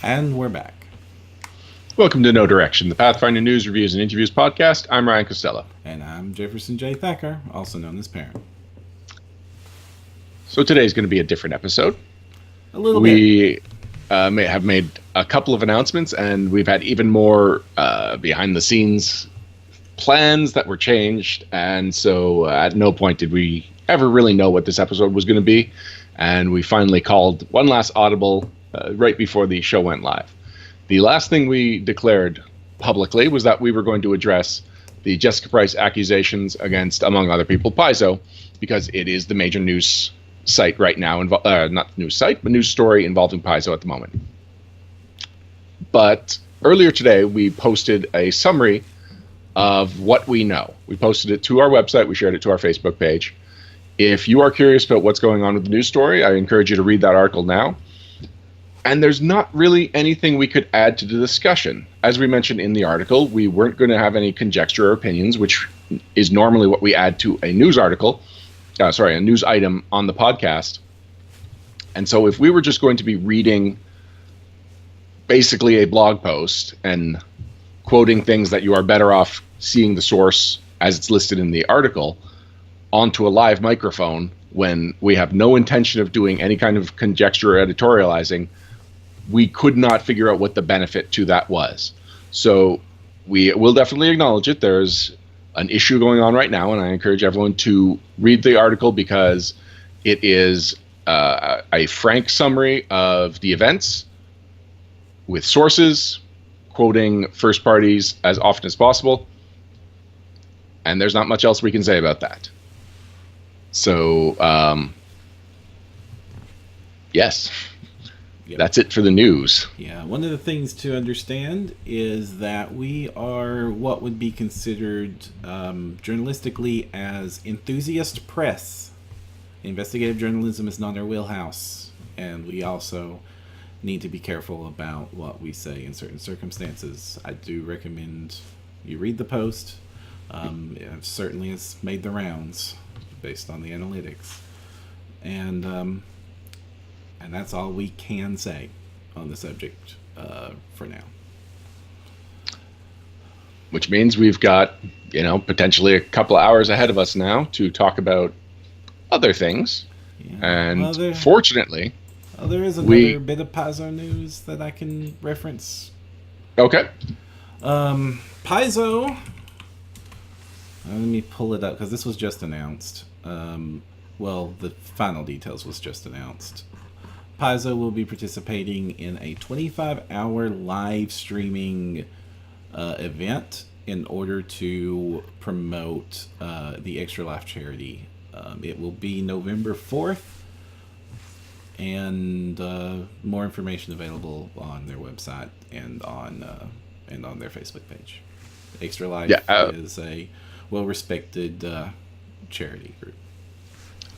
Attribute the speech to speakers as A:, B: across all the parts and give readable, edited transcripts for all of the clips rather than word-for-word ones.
A: And we're back.
B: Welcome to No Direction, the Pathfinder News, Reviews, and Interviews podcast. I'm Ryan Costello.
A: And I'm Jefferson J. Thacker, also known as Parent.
B: So today's going to be a different episode.
A: A little bit.
B: We may have made a couple of announcements, and we've had even more behind-the-scenes plans that were changed. And so at no point did we ever really know what this episode was going to be. And we finally called one last audible right before the show went live. The last thing we declared publicly was that we were going to address the Jessica Price accusations against, among other people, Paizo, because it is the major news site right now, not news site, but news story involving Paizo at the moment. But earlier today, we posted a summary of what we know. We posted it to our website. We shared it to our Facebook page. If you are curious about what's going on with the news story, I encourage you to read that article now. And there's not really anything we could add to the discussion. As we mentioned in the article, we weren't going to have any conjecture or opinions, which is normally what we add to a news article, a news item on the podcast. And so if we were just going to be reading basically a blog post and quoting things that you are better off seeing the source as it's listed in the article onto a live microphone when we have no intention of doing any kind of conjecture or editorializing, we could not figure out what the benefit to that was. So we will definitely acknowledge it. There's an issue going on right now, and I encourage everyone to read the article because it is a frank summary of the events with sources, quoting first parties as often as possible. And there's not much else we can say about that. So, yes. Yep. That's it for the news.
A: Yeah, one of the things to understand is that we are what would be considered journalistically as enthusiast press. Investigative journalism is not our wheelhouse, and we also need to be careful about what we say in certain circumstances. I do recommend you read the post. It certainly has made the rounds based on the analytics. And that's all we can say on the subject for now.
B: Which means we've got, potentially a couple of hours ahead of us now to talk about other things. Yeah. And fortunately...
A: there is another bit of Paizo news that I can reference.
B: Okay.
A: Paizo... let me pull it up, because this was just announced. The final details was just announced. Paizo will be participating in a 25-hour live streaming event in order to promote the Extra Life charity. It will be November 4th, and more information available on their website and on their Facebook page. Extra Life is a well-respected charity group.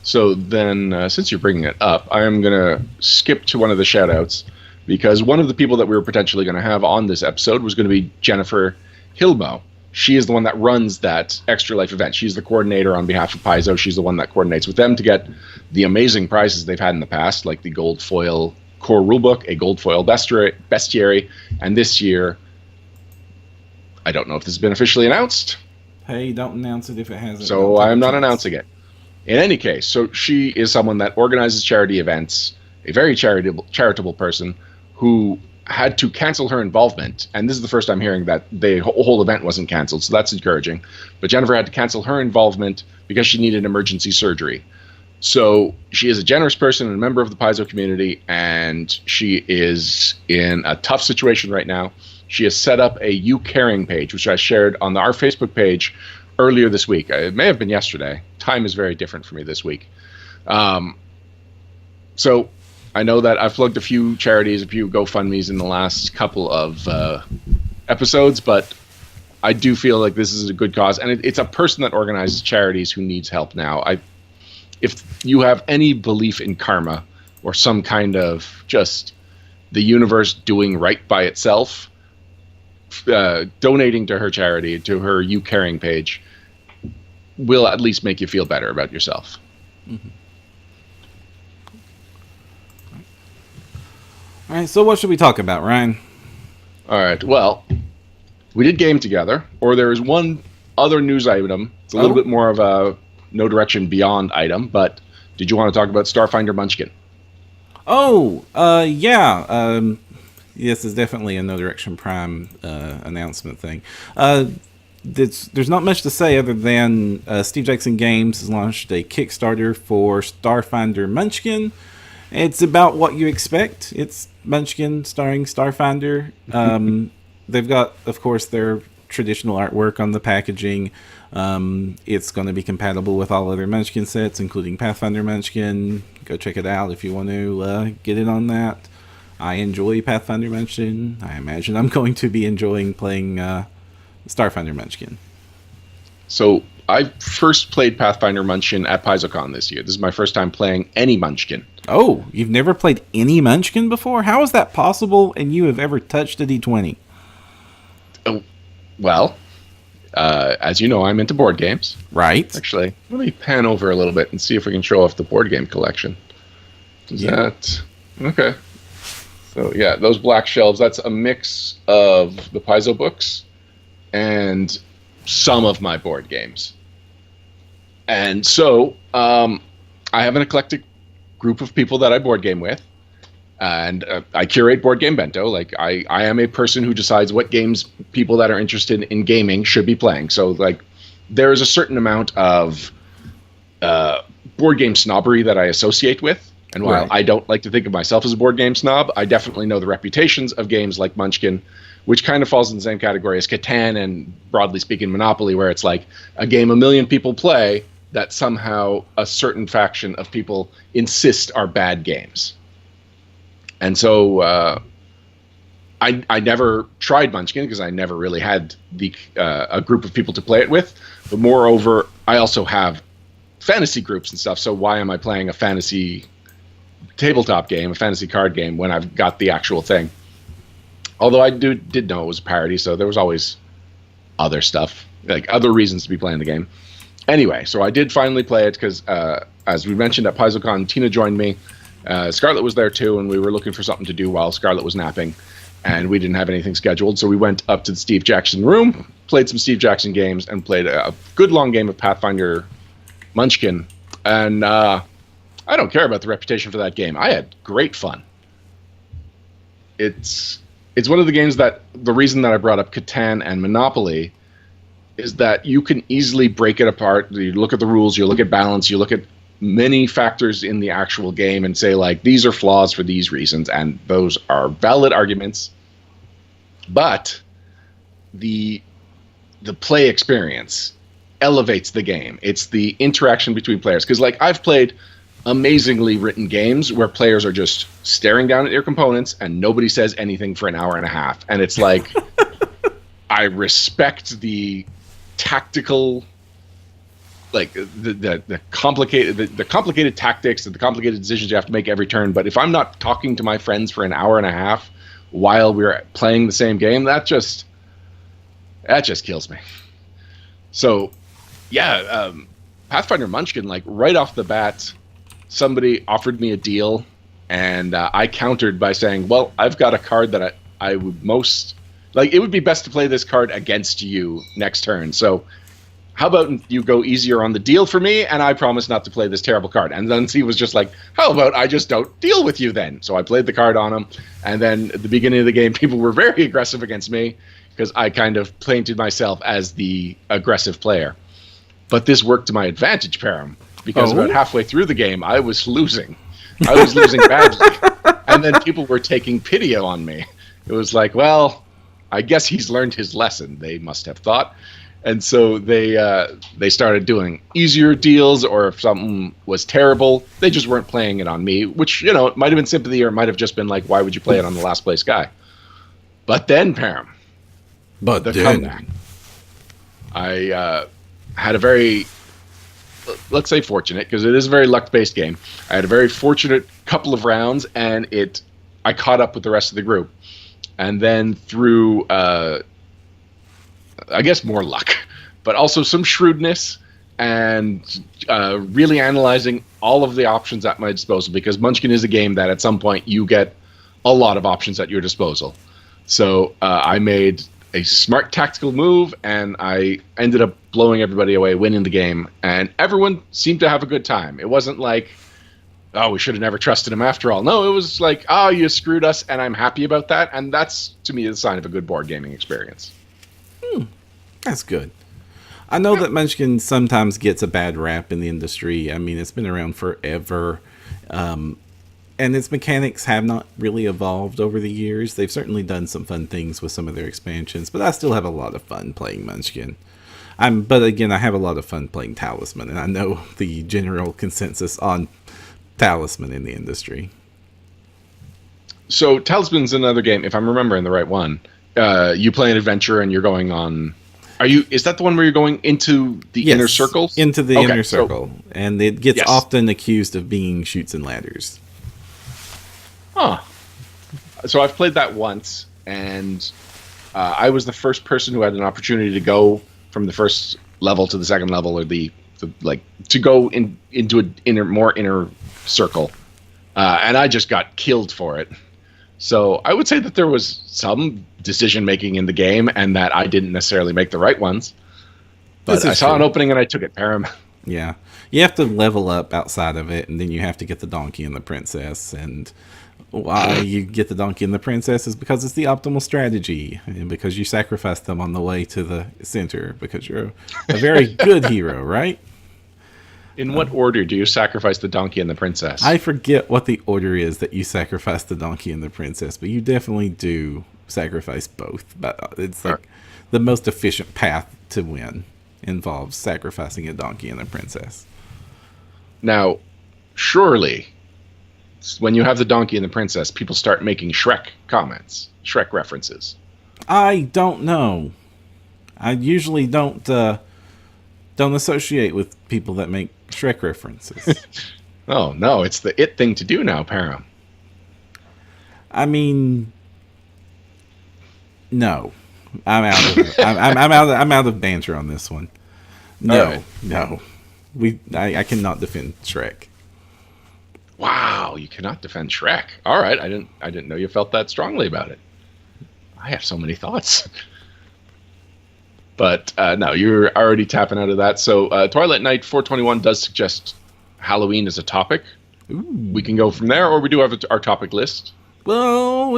B: So then, since you're bringing it up, I am going to skip to one of the shoutouts, because one of the people that we were potentially going to have on this episode was going to be Jennifer Hilmo. She is the one that runs that Extra Life event. She's the coordinator on behalf of Paizo. She's the one that coordinates with them to get the amazing prizes they've had in the past, like the Gold Foil Core Rulebook, a Gold Foil Bestiary, and this year, I don't know if this has been officially announced.
A: Hey, don't announce it if it hasn't.
B: So I'm not announcing it. In any case, so she is someone that organizes charity events, a very charitable person who had to cancel her involvement. And this is the first I'm hearing that the whole event wasn't canceled, so that's encouraging. But Jennifer had to cancel her involvement because she needed emergency surgery. So she is a generous person and a member of the Paizo community, and she is in a tough situation right now. She has set up a You Caring page, which I shared on our Facebook page earlier this week. It may have been yesterday. Time is very different for me this week. So I know that I've plugged a few charities, a few GoFundMes in the last couple of episodes, but I do feel like this is a good cause. And it's a person that organizes charities who needs help now. If you have any belief in karma or some kind of just the universe doing right by itself, donating to her charity, to her You Caring page, will at least make you feel better about yourself.
A: Mm-hmm. All right, so what should we talk about, Ryan?
B: All right. Well, we did game together, or there is one other news item. It's a little bit more of a no direction beyond item, but did you want to talk about Starfinder Munchkin?
A: Oh, yeah. This is definitely a No Direction Prime announcement thing. There's not much to say other than Steve Jackson Games has launched a Kickstarter for Starfinder Munchkin. It's about what you expect. It's Munchkin starring Starfinder. They've got, of course, their traditional artwork on the packaging. It's going to be compatible with all other Munchkin sets, including Pathfinder Munchkin. Go check it out if you want to get in on that. I enjoy Pathfinder Munchkin. I imagine I'm going to be enjoying playing Starfinder Munchkin.
B: So I first played Pathfinder Munchkin at PaizoCon this year. This is my first time playing any Munchkin.
A: Oh, you've never played any Munchkin before? How is that possible and you have ever touched a D20?
B: Oh, well, as you know, I'm into board games.
A: Right.
B: Actually, let me pan over a little bit and see if we can show off the board game collection. Is that... Okay. So, yeah, those black shelves, that's a mix of the Paizo books and some of my board games. And so, I have an eclectic group of people that I board game with. And I curate Board Game Bento. Like, I am a person who decides what games people that are interested in gaming should be playing. So, like, there is a certain amount of board game snobbery that I associate with. And while I don't like to think of myself as a board game snob, I definitely know the reputations of games like Munchkin, which kind of falls in the same category as Catan and, broadly speaking, Monopoly, where it's like a game a million people play that somehow a certain faction of people insist are bad games. And so I never tried Munchkin because I never really had a group of people to play it with. But moreover, I also have fantasy groups and stuff. So why am I playing a fantasy tabletop game, a fantasy card game, when I've got the actual thing? Although I did know it was a parody, so there was always other stuff, like other reasons to be playing the game. Anyway, so I did finally play it because, as we mentioned at PaizoCon, Tina joined me. Scarlett was there too, and we were looking for something to do while Scarlett was napping, and we didn't have anything scheduled, so we went up to the Steve Jackson room, played some Steve Jackson games, and played a good long game of Pathfinder Munchkin. And I don't care about the reputation for that game. I had great fun. It's one of the games that the reason that I brought up Catan and Monopoly is that you can easily break it apart. You look at the rules, you look at balance, you look at many factors in the actual game and say, like, these are flaws for these reasons, and those are valid arguments. But the play experience elevates the game. It's the interaction between players. Because, like, I've played amazingly written games where players are just staring down at your components and nobody says anything for an hour and a half. And it's like, I respect the tactical, like the complicated tactics and the complicated decisions you have to make every turn. But if I'm not talking to my friends for an hour and a half while we're playing the same game, that just kills me. So, yeah, Pathfinder Munchkin, like right off the bat, somebody offered me a deal, and I countered by saying, well, I've got a card that I would most like. It would be best to play this card against you next turn. So how about you go easier on the deal for me, and I promise not to play this terrible card. And then he was just like, how about I just don't deal with you then? So I played the card on him, and then at the beginning of the game, people were very aggressive against me because I kind of painted myself as the aggressive player. But this worked to my advantage, Param, because about halfway through the game, I was losing. I was losing badly. And then people were taking pity on me. It was like, well, I guess he's learned his lesson, they must have thought. And so they started doing easier deals, or if something was terrible, they just weren't playing it on me, which, you know, it might have been sympathy, or it might have just been like, why would you play it on the last place guy? But then, Param, comeback. I had a very, let's say fortunate, because it is a very luck-based game. I had a very fortunate couple of rounds, and I caught up with the rest of the group. And then through, I guess more luck, but also some shrewdness and really analyzing all of the options at my disposal, because Munchkin is a game that at some point you get a lot of options at your disposal. So I made a smart tactical move, and I ended up blowing everybody away, winning the game, and everyone seemed to have a good time. It wasn't like, oh, we should have never trusted him after all. No, it was like, oh, you screwed us, and I'm happy about that, and that's, to me, a sign of a good board gaming experience.
A: That's good. I know that Munchkin sometimes gets a bad rap in the industry. I mean, it's been around forever. And its mechanics have not really evolved over the years. They've certainly done some fun things with some of their expansions, but I still have a lot of fun playing Munchkin. But again, I have a lot of fun playing Talisman, and I know the general consensus on Talisman in the industry.
B: So Talisman's another game, if I'm remembering the right one. You play an adventure and you're going on... Is that the one where you're going into the inner circles?
A: Into the inner circle. And it gets often accused of being Chutes and Ladders.
B: Huh. So I've played that once, and I was the first person who had an opportunity to go from the first level to the second level, or to go into an more inner circle, and I just got killed for it. So I would say that there was some decision making in the game, and that I didn't necessarily make the right ones. But I saw an opening and I took it, Param.
A: Yeah, you have to level up outside of it, and then you have to get the donkey and the princess, and why you get the donkey and the princess is because it's the optimal strategy, and because you sacrifice them on the way to the center, because you're a very good hero, right?
B: In what order do you sacrifice the donkey and the princess?
A: I forget what the order is that you sacrifice the donkey and the princess, but you definitely do sacrifice both. But it's like the most efficient path to win involves sacrificing a donkey and a princess.
B: Now, surely, when you have the donkey and the princess, people start making Shrek comments, Shrek references.
A: I don't know. I usually don't associate with people that make Shrek references.
B: Oh no, it's the it thing to do now, Param.
A: I mean, no, I'm out of I'm out of banter on this one. No, I cannot defend Shrek.
B: Wow, you cannot defend Shrek. All right, I didn't know you felt that strongly about it. I have so many thoughts. But no, you're already tapping out of that. So Twilight Night 421 does suggest Halloween as a topic. Ooh. We can go from there, or we do have our topic list.
A: Well,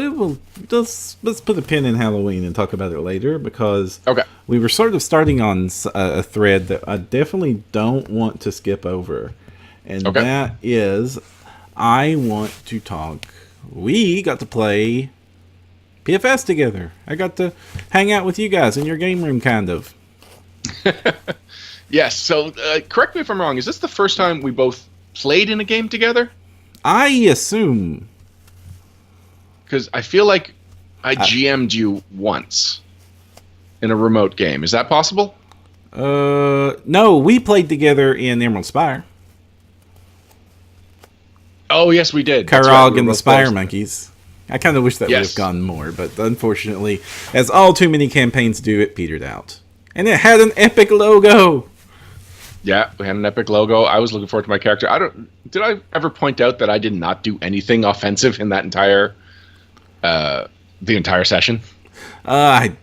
A: let's put a pin in Halloween and talk about it later, because we were sort of starting on a thread that I definitely don't want to skip over. And that is, I want to talk. We got to play PFS together. I got to hang out with you guys in your game room, kind of.
B: Yes, so correct me if I'm wrong. Is this the first time we both played in a game together?
A: I assume.
B: Because I feel like I GM'd you once in a remote game. Is that possible?
A: No, we played together in Emerald Spire.
B: Oh, yes, we did.
A: Karog and the Spire Monkeys. I kind of wish that would have gone more, but unfortunately, as all too many campaigns do, it petered out. And it had an epic logo!
B: Yeah, we had an epic logo. I was looking forward to my character. Did I ever point out that I did not do anything offensive in that entire the entire session?
A: I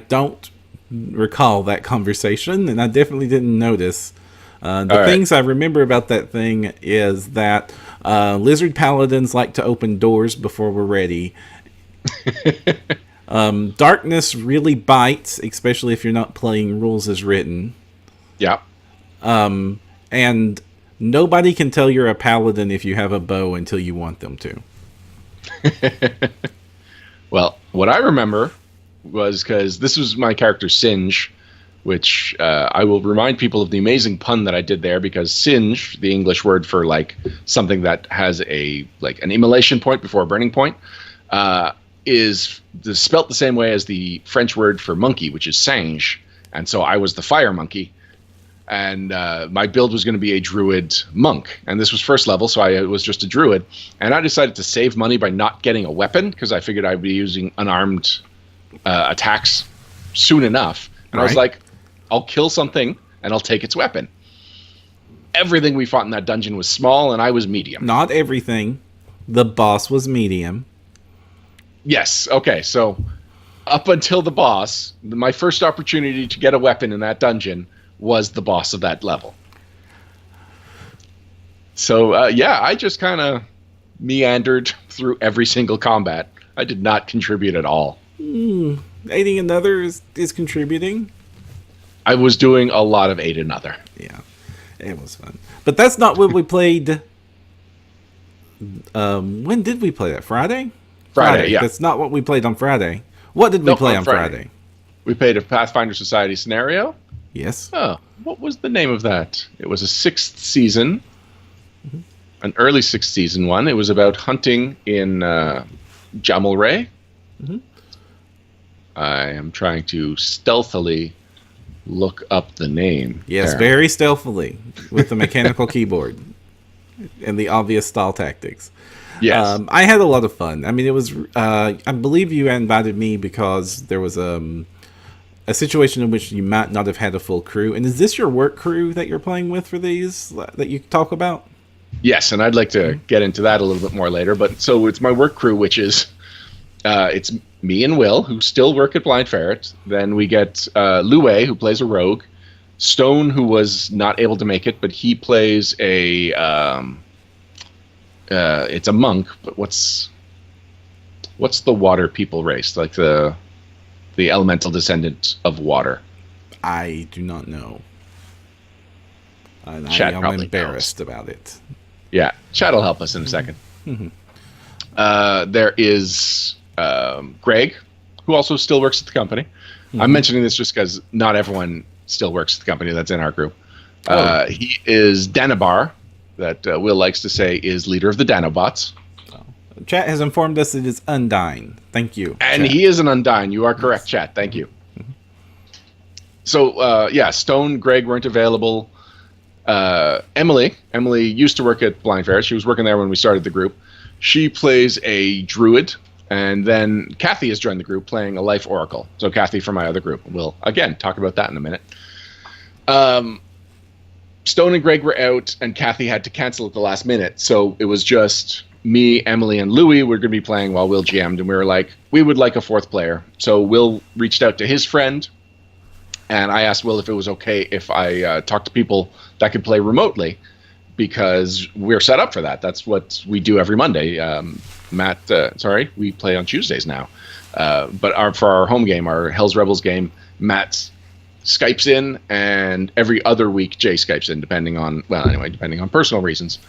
A: don't recall that conversation, and I definitely didn't notice. The things I remember about that thing is that lizard paladins like to open doors before we're ready. Darkness really bites, especially if you're not playing rules as written.
B: Yeah.
A: And nobody can tell you're a paladin if you have a bow until you want them to.
B: Well, what I remember was, because this was my character Singe, which I will remind people of the amazing pun that I did there, because Singe, the English word for like something that has an immolation point before a burning point, is spelt the same way as the French word for monkey, which is singe. And so I was the fire monkey. And my build was going to be a druid monk. And this was first level, so I was just a druid. And I decided to save money by not getting a weapon, because I figured I'd be using unarmed attacks soon enough. And I was like, I'll kill something, and I'll take its weapon. Everything we fought in that dungeon was small, and I was medium.
A: Not everything. The boss was medium.
B: Yes. Okay. So up until the boss, my first opportunity to get a weapon in that dungeon was the boss of that level. So yeah, I just kind of meandered through every single combat. I did not contribute at all.
A: Aiding another is contributing.
B: I was doing a lot of aid another.
A: Yeah, it was fun. But that's not what we played. When did we play that? Friday?
B: Friday, yeah.
A: That's not what we played on Friday. What did we play on Friday?
B: We played a Pathfinder Society scenario.
A: Yes.
B: Oh, what was the name of that? It was a 6th season, an early 6th season one. It was about hunting in Jamal Ray. I am trying to stealthily look up the name.
A: Yes,
B: there.
A: very stealthily with the mechanical keyboard and the obvious stall tactics.
B: Yes.
A: I had a lot of fun. I mean, it was. I believe you invited me because there was a situation in which you might not have had a full crew. And is this your work crew that you're playing with for these that you talk about?
B: Yes, and I'd like to get into that a little bit more later. But so it's my work crew, which is it's me and Will, who still work at Blind Ferret. Then we get Lue, who plays a rogue. Stone, who was not able to make it, but he plays a it's a monk. But what's the water people race? Like the elemental descendant of water.
A: I do not know. And
B: Chat
A: I'm
B: probably
A: embarrassed about it.
B: Yeah, chat will help us in a second. There is Greg, who also still works at the company. I'm mentioning this just because not everyone still works at the company that's in our group. He is Danabar, that Will likes to say is leader of the Danobots.
A: Chat has informed us it is Undyne. Thank you.
B: And
A: Chat.
B: he is an Undyne. You are correct, Chat. Thank you. So, yeah, Stone, Greg weren't available. Emily used to work at Blind Ferret. She was working there when we started the group. She plays a druid. And then Kathy has joined the group playing a life oracle. So Kathy from my other group. We'll, again, talk about that in a minute. Stone and Greg were out, and Kathy had to cancel at the last minute. So it was just me, Emily, and Louie were going to be playing while Will GM'd. And we were like, we would like a 4th player. So Will reached out to his friend. And I asked Will if it was okay if I talked to people that could play remotely. Because we're set up for that. That's what we do every Monday. We play on Tuesdays now. But for our home game, our Hell's Rebels game, Matt Skypes in, and every other week Jay Skypes in, depending on personal reasons.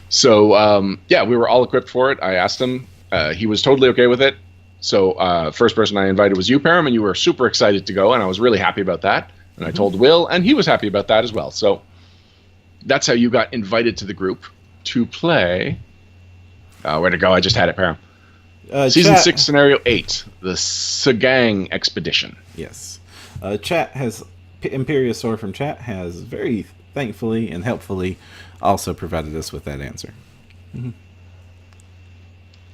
B: So, yeah, we were all equipped for it. I asked him. He was totally okay with it. So first person I invited was you, Param, and you were super excited to go, and I was really happy about that. And I told Will, and he was happy about that as well. So that's how you got invited to the group to play. Where to go? I just had it, Param. Season 6, Scenario 8, the Sagang Expedition.
A: Yes. Chat has, Imperious Sword from Chat has very thankfully and helpfully also provided us with that answer.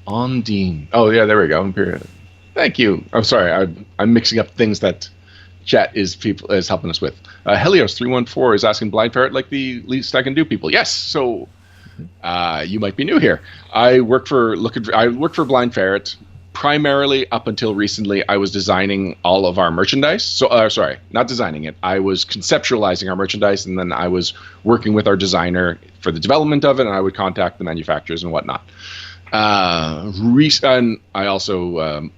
B: Ondine. Oh, yeah, there we go. Imperious. Thank you. I'm sorry. I'm mixing up things that Chat is helping us with. Helios314 is asking Blind Ferret like the least I can do people. Yes. So you might be new here. I work for Blind Ferret. Primarily up until recently, I was designing all of our merchandise. So, sorry, not designing it. I was conceptualizing our merchandise, and then I was working with our designer for the development of it, and I would contact the manufacturers and whatnot. And I also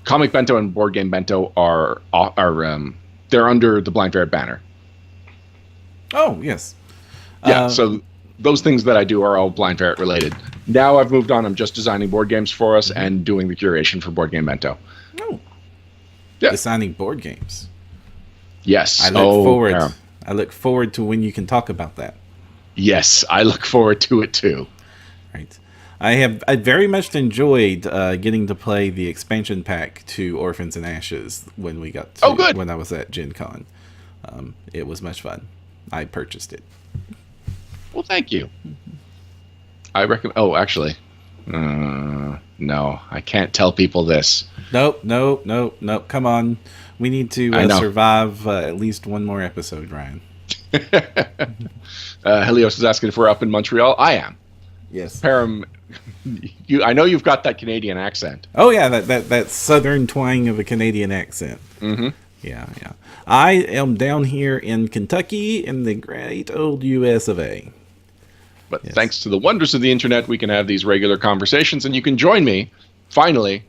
B: Comic Bento and Board Game Bento are they're under the Blind Ferret banner.
A: Oh yes,
B: yeah. So those things that I do are all Blind Ferret related. Now I've moved on. I'm just designing board games for us and doing the curation for Board Game Bento.
A: Oh,
B: yeah.
A: Designing board games.
B: Yes.
A: I look forward. Yeah. I look forward to when you can talk about that.
B: Yes, I look forward to it too.
A: Right. I very much enjoyed getting to play the expansion pack to Orphans and Ashes when we got to, when I was at Gen Con. It was much fun. I purchased it.
B: Well, thank you. I recommend. Oh, actually, no, I can't tell people this.
A: Nope. Come on, we need to survive at least one more episode, Ryan.
B: Helios is asking if we're up in Montreal. I am.
A: Yes.
B: Param, I know you've got that Canadian accent.
A: Oh yeah, that southern twang of a Canadian accent.
B: Mm-hmm.
A: Yeah. I am down here in Kentucky in the great old US of A.
B: But
A: Yes.
B: thanks to the wonders of the internet, we can have these regular conversations, and you can join me, finally,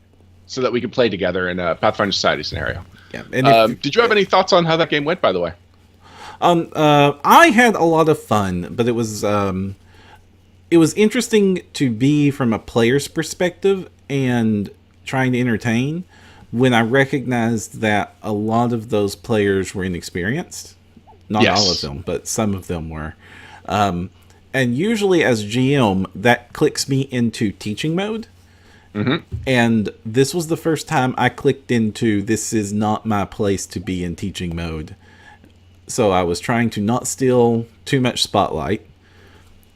B: so that we can play together in a Pathfinder Society scenario.
A: Yeah. And
B: did you have any thoughts on how that game went, by the way?
A: I had a lot of fun, but it was interesting to be from a player's perspective and trying to entertain when I recognized that a lot of those players were inexperienced. Not all of them, but some of them were. And usually as GM, that clicks me into teaching mode.
B: Mm-hmm.
A: And this was the first time I clicked into this is not my place to be in teaching mode. So I was trying to not steal too much spotlight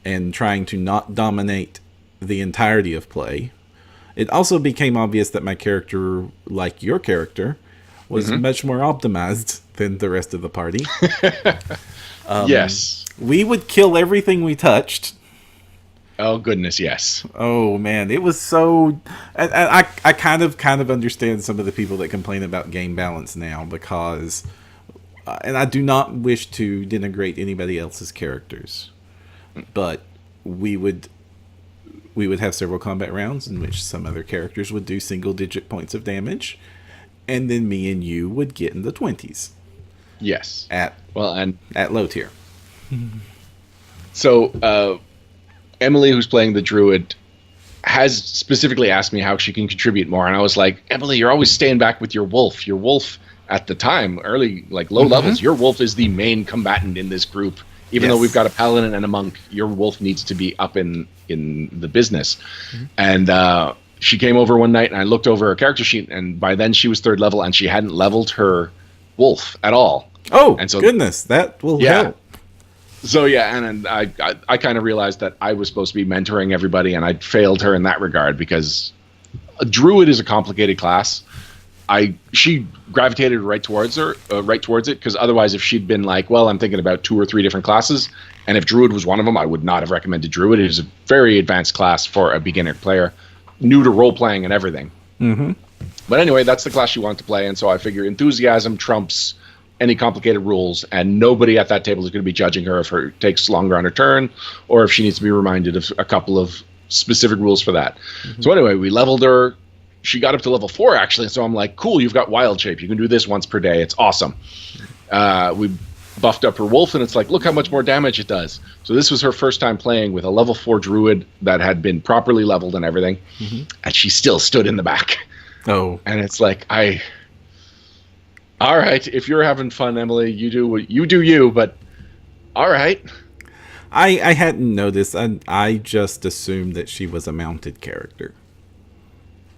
A: and trying to not dominate the entirety of play. It also became obvious that my character, like your character, was much more optimized than the rest of the party.
B: Yes.
A: We would kill everything we touched.
B: Oh, goodness, yes.
A: Oh, man. It was so... I kind of understand some of the people that complain about game balance now because... and I do not wish to denigrate anybody else's characters. But we would have several combat rounds in which some other characters would do single-digit points of damage. And then me and you would get in the 20s.
B: Yes.
A: At low tier.
B: So, Emily, who's playing the druid, has specifically asked me how she can contribute more, and I was like, Emily, you're always staying back with your wolf. Your wolf, at the time, early, like low levels, your wolf is the main combatant in this group. Even though we've got a paladin and a monk, your wolf needs to be up in the business. And she came over one night, and I looked over her character sheet, and by then she was 3rd level, and she hadn't leveled her wolf at all.
A: Oh,
B: and so,
A: goodness, that will help.
B: So and I kind of realized that I was supposed to be mentoring everybody, and I failed her in that regard because a druid is a complicated class. She gravitated right towards it because otherwise, if she'd been like, well, I'm thinking about 2 or 3 different classes, and if druid was one of them, I would not have recommended druid. It is a very advanced class for a beginner player, new to role playing and everything.
A: Mm-hmm.
B: But anyway, that's the class she wanted to play, and so I figure enthusiasm trumps any complicated rules, and nobody at that table is going to be judging her if her takes longer on her turn, or if she needs to be reminded of a couple of specific rules for that. So anyway, we leveled her. She got up to level 4, actually, so I'm like, cool, you've got wild shape. You can do this once per day. It's awesome. We buffed up her wolf, and it's like, look how much more damage it does. So this was her first time playing with a level 4 druid that had been properly leveled and everything, and she still stood in the back.
A: Oh.
B: And it's like, all right, if you're having fun, Emily, you do you, but all right.
A: I hadn't noticed. I just assumed that she was a mounted character.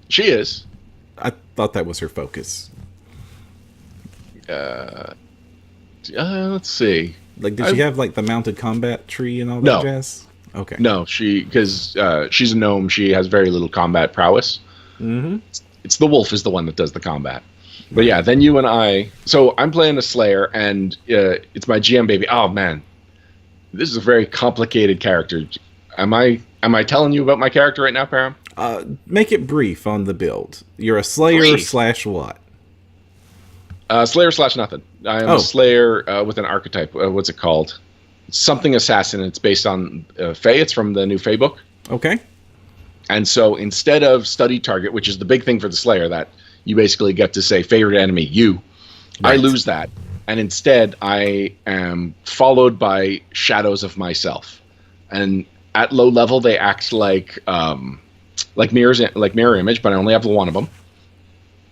B: She is.
A: I thought that was her focus.
B: Let's see.
A: Like, did she have like the mounted combat tree and all that
B: No.
A: jazz? Okay.
B: No, because she's a gnome. She has very little combat prowess.
A: Mm-hmm.
B: It's the wolf is the one that does the combat. But yeah, then you and I. So I'm playing a Slayer, and it's my GM baby. Oh man, this is a very complicated character. Am I telling you about my character right now, Param?
A: Make it brief on the build. You're a Slayer / what?
B: Slayer / nothing. I am a Slayer with an archetype. What's it called? Something assassin. It's based on Fae. It's from the new Fae book.
A: Okay.
B: And so instead of study target, which is the big thing for the Slayer, that you basically get to say favorite enemy, you. Right. I lose that. And instead, I am followed by shadows of myself. And at low level, they act like mirror image, but I only have one of them.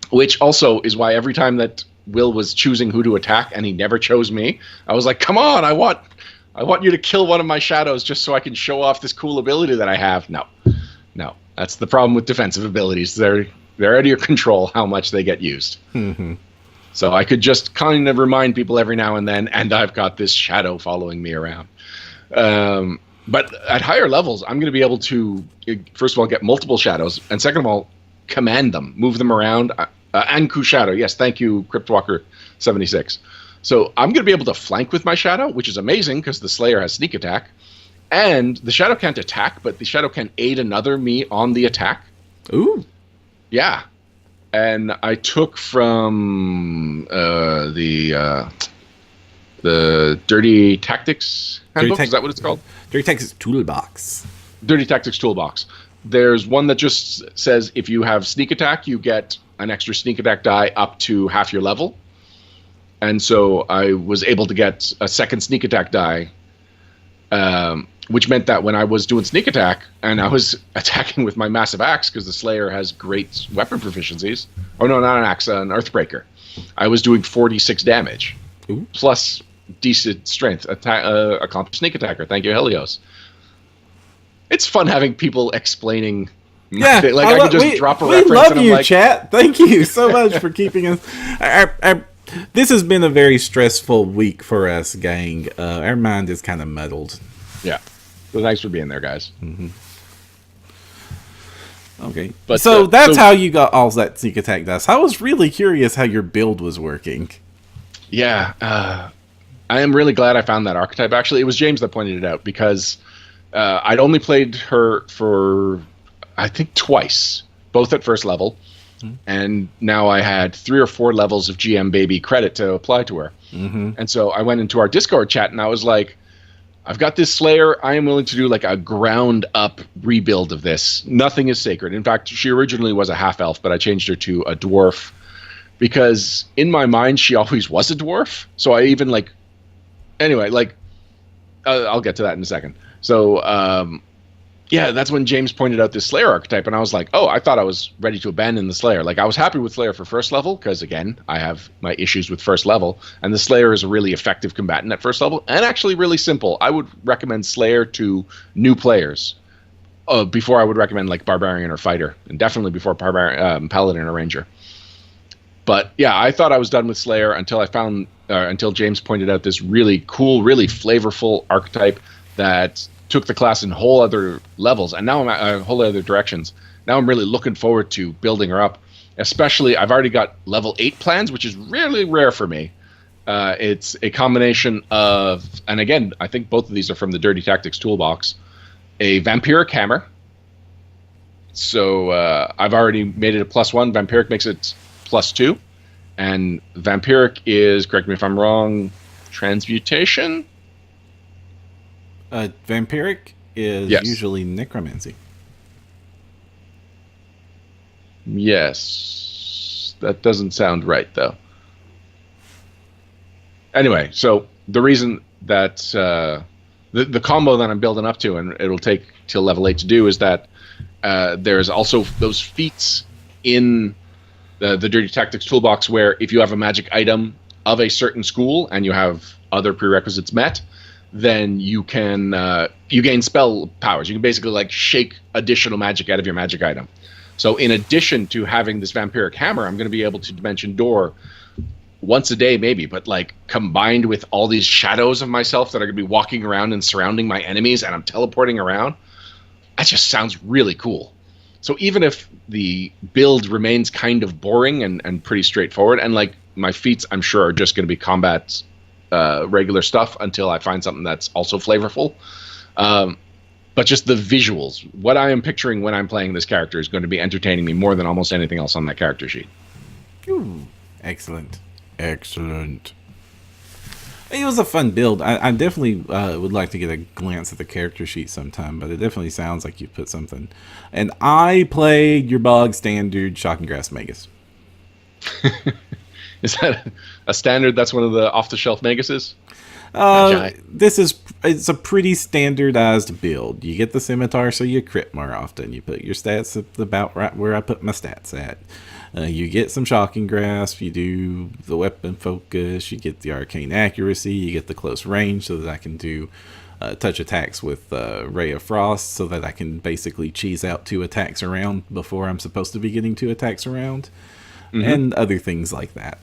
B: Which also is why every time that Will was choosing who to attack and he never chose me, I was like, come on, I want you to kill one of my shadows just so I can show off this cool ability that I have. No. That's the problem with defensive abilities. They're out of your control how much they get used.
A: Mm-hmm.
B: So I could just kind of remind people every now and then, and I've got this shadow following me around. But at higher levels, I'm going to be able to, first of all, get multiple shadows, and second of all, command them, move them around. Anku Shadow, yes, thank you, Cryptwalker76. So I'm going to be able to flank with my shadow, which is amazing because the Slayer has sneak attack. And the shadow can't attack, but the shadow can aid another me on the attack.
A: Ooh.
B: Yeah. And I took from the Dirty Tactics handbook. Is that what it's called?
A: Dirty Tactics Toolbox.
B: Dirty Tactics Toolbox. There's one that just says if you have sneak attack, you get an extra sneak attack die up to half your level. And so I was able to get a second sneak attack die, which meant that when I was doing sneak attack and I was attacking with my massive axe, because the Slayer has great weapon proficiencies. Oh, no, not an axe, an Earthbreaker. I was doing 46 damage.
A: Ooh.
B: Plus decent strength. Accomplished sneak attacker. Thank you, Helios. It's fun having people explaining.
A: Yeah,
B: like I could just drop a reference.
A: We love
B: and I'm
A: you,
B: like,
A: chat. Thank you so much for keeping us. This has been a very stressful week for us, gang. Our mind is kind of muddled.
B: Yeah. So thanks for being there, guys.
A: Mm-hmm. Okay.
B: But,
A: so that's how you got all that sneak attack dice. I was really curious how your build was working.
B: Yeah. I am really glad I found that archetype, actually. It was James that pointed it out, because I'd only played her for, I think, twice, both at first level. Mm-hmm. And now I had 3 or 4 levels of GM Baby credit to apply to her. Mm-hmm. And so I went into our Discord chat and I was like, I've got this Slayer. I am willing to do like a ground up rebuild of this. Nothing is sacred. In fact, she originally was a half elf, but I changed her to a dwarf because in my mind, she always was a dwarf. So I even like, anyway, like, I'll get to that in a second. So, yeah, that's when James pointed out this Slayer archetype, and I was like, oh, I thought I was ready to abandon the Slayer. Like, I was happy with Slayer for first level, because, again, I have my issues with first level, and the Slayer is a really effective combatant at first level, and actually really simple. I would recommend Slayer to new players before I would recommend, like, Barbarian or Fighter, and definitely before Paladin or Ranger. But, yeah, I thought I was done with Slayer until until James pointed out this really cool, really flavorful archetype that took the class in whole other levels, and now I'm at whole other directions. Now I'm really looking forward to building her up. Especially, I've already got level 8 plans, which is really rare for me. It's a combination of, and again, I think both of these are from the Dirty Tactics Toolbox, a Vampiric Hammer. So I've already made it a +1. Vampiric makes it +2. And Vampiric is, correct me if I'm wrong, Transmutation?
A: Vampiric is usually necromancy.
B: Yes. That doesn't sound right, though. Anyway, so the reason that the combo that I'm building up to, and it'll take till level 8 to do, is that there's also those feats in the Dirty Tactics Toolbox where if you have a magic item of a certain school and you have other prerequisites met, then you can you gain spell powers. You can basically like shake additional magic out of your magic item. So in addition to having this Vampiric Hammer, I'm going to be able to Dimension Door once a day maybe, but like combined with all these shadows of myself that are going to be walking around and surrounding my enemies, and I'm teleporting around. That just sounds really cool. So even if the build remains kind of boring and pretty straightforward, and like my feats I'm sure are just going to be combat regular stuff until I find something that's also flavorful. But just the visuals, what I am picturing when I'm playing this character is going to be entertaining me more than almost anything else on that character sheet.
A: Ooh, excellent. Excellent. It was a fun build. I definitely would like to get a glance at the character sheet sometime, but it definitely sounds like you put something. And I played your bog standard Shocking Grass Magus.
B: Is that a standard? That's one of the off-the-shelf Maguses?
A: It's a pretty standardized build. You get the scimitar, so you crit more often. You put your stats about right where I put my stats at. You get some shocking grasp. You do the weapon focus. You get the arcane accuracy. You get the close range, so that I can do touch attacks with Ray of Frost, so that I can basically cheese out 2 attacks around before I'm supposed to be getting 2 attacks around, and other things like that.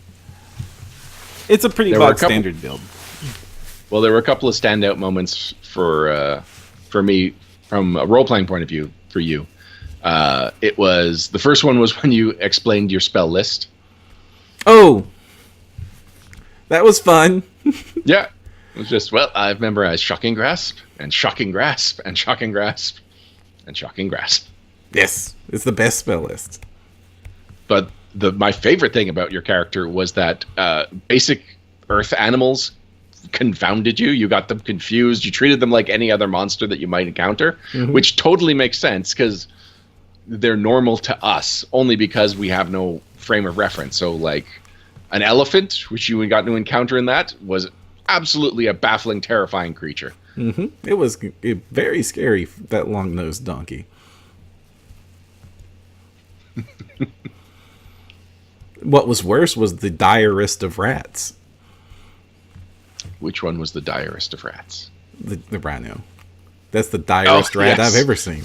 A: It's a pretty bog standard build.
B: Well, there were a couple of standout moments for me from a role-playing point of view for you. It was, the first one was when you explained your spell list.
A: Oh, that was fun.
B: Yeah. It was just, well, I've memorized Shocking Grasp, and Shocking Grasp, and Shocking Grasp, and Shocking Grasp.
A: Yes, it's the best spell list.
B: But my favorite thing about your character was that basic earth animals confounded you. You got them confused. You treated them like any other monster that you might encounter, which totally makes sense because they're normal to us only because we have no frame of reference. So like an elephant, which you got to encounter in that, was absolutely a baffling, terrifying creature.
A: It was very scary, that long-nosed donkey. What was worse was the direst of rats.
B: Which one was the direst of rats?
A: The rhino. That's the direst rat I've ever seen.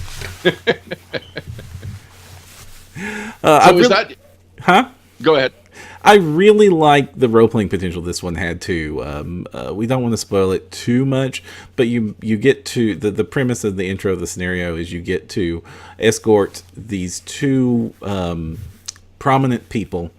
A: Huh?
B: Go ahead.
A: I really like the role-playing potential this one had too. We don't want to spoil it too much, but you get to the premise of the intro of the scenario is you get to escort these two prominent people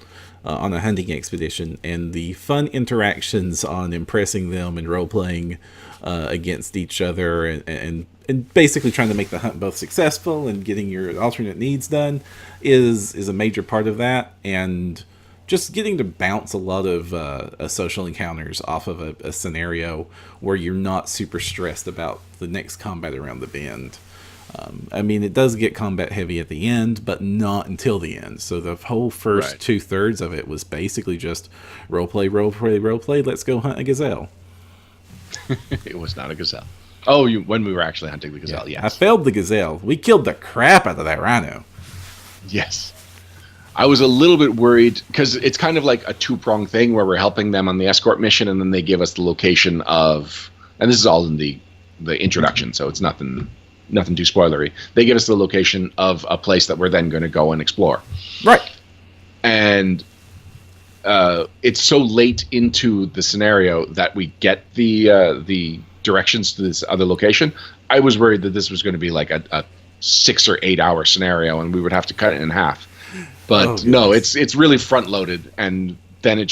A: on a hunting expedition, and the fun interactions on impressing them and role-playing against each other and basically trying to make the hunt both successful and getting your alternate needs done is a major part of that, and just getting to bounce a lot of social encounters off of a scenario where you're not super stressed about the next combat around the bend. I mean, it does get combat heavy at the end, but not until the end. So the whole first 2/3 of it was basically just roleplay. Let's go hunt a gazelle.
B: It was not a gazelle. Oh, when we were actually hunting the gazelle, yes.
A: I failed the gazelle. We killed the crap out of that rhino.
B: Yes. I was a little bit worried because it's kind of like a two-pronged thing where we're helping them on the escort mission, and then they give us the location of, and this is all in the introduction, so it's nothing too spoilery. They give us the location of a place that we're then going to go and explore.
A: Right.
B: And it's so late into the scenario that we get the directions to this other location. I was worried that this was going to be like a 6 or 8 hour scenario, and we would have to cut it in half. But no, it's really front loaded, and then it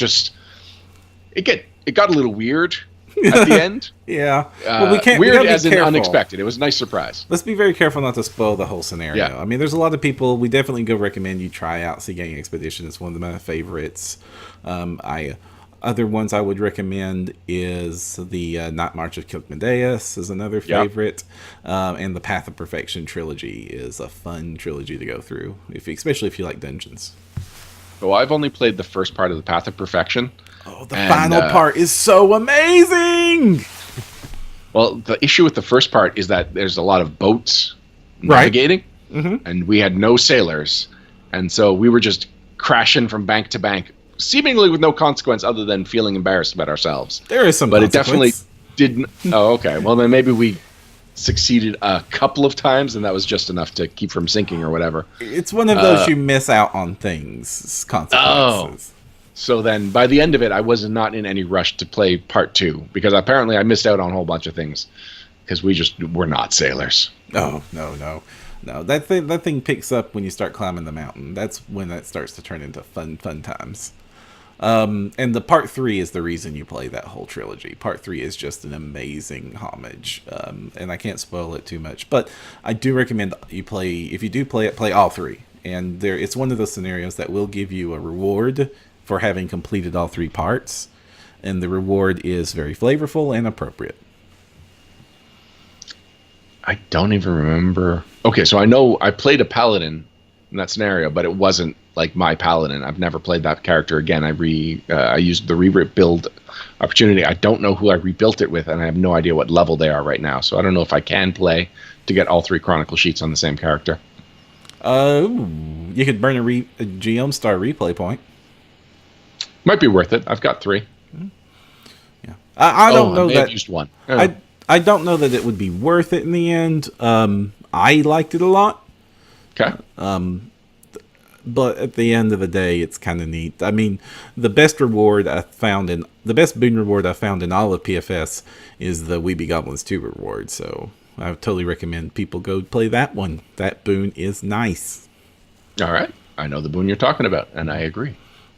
B: got a little weird at the end.
A: Yeah. Well, we
B: weird as in unexpected. It was a nice surprise.
A: Let's be very careful not to spoil the whole scenario.
B: Yeah.
A: I mean, there's a lot of people. We definitely go recommend you try out Sea Gang Expedition. It's one of my favorites. Other ones I would recommend is the Night March of Kilkmedeus is another favorite. And the Path of Perfection trilogy is a fun trilogy to go through, especially if you like dungeons.
B: Well, I've only played the first part of the Path of Perfection.
A: Oh, the final part is so amazing!
B: Well, the issue with the first part is that there's a lot of boats navigating, and we had no sailors. And so we were just crashing from bank to bank, seemingly with no consequence other than feeling embarrassed about ourselves.
A: There is some
B: but
A: consequence.
B: It definitely didn't. Oh, okay. Well, then maybe we succeeded a couple of times, and that was just enough to keep from sinking or whatever.
A: It's one of those you miss out on things consequences.
B: So then by the end of it, I was not in any rush to play part 2 because apparently I missed out on a whole bunch of things because we're not sailors.
A: Oh, no. That thing picks up when you start climbing the mountain. That's when that starts to turn into fun times. And the part 3 is the reason you play that whole trilogy. Part 3 is just an amazing homage. And I can't spoil it too much, but I do recommend you play, if you do play it, play all 3. And it's one of those scenarios that will give you a reward for having completed all 3 parts, and the reward is very flavorful and appropriate.
B: I don't even remember. Okay, so I know I played a paladin in that scenario, but it wasn't like my paladin. I've never played that character again. I used the rebuild opportunity. I don't know who I rebuilt it with, and I have no idea what level they are right now. So I don't know if I can play to get all 3 Chronicle sheets on the same character.
A: You could burn a GM star replay point.
B: Might be worth it. I've got 3.
A: Yeah, I don't know
B: I may
A: that.
B: have used 1.
A: I don't know that it would be worth it in the end. I liked it a lot.
B: Okay.
A: But at the end of the day, it's kind of neat. I mean, the best boon reward I found in all of PFS is the Weeby Goblins 2 reward. So I would totally recommend people go play that one. That boon is nice.
B: All right. I know the boon you're talking about, and I agree.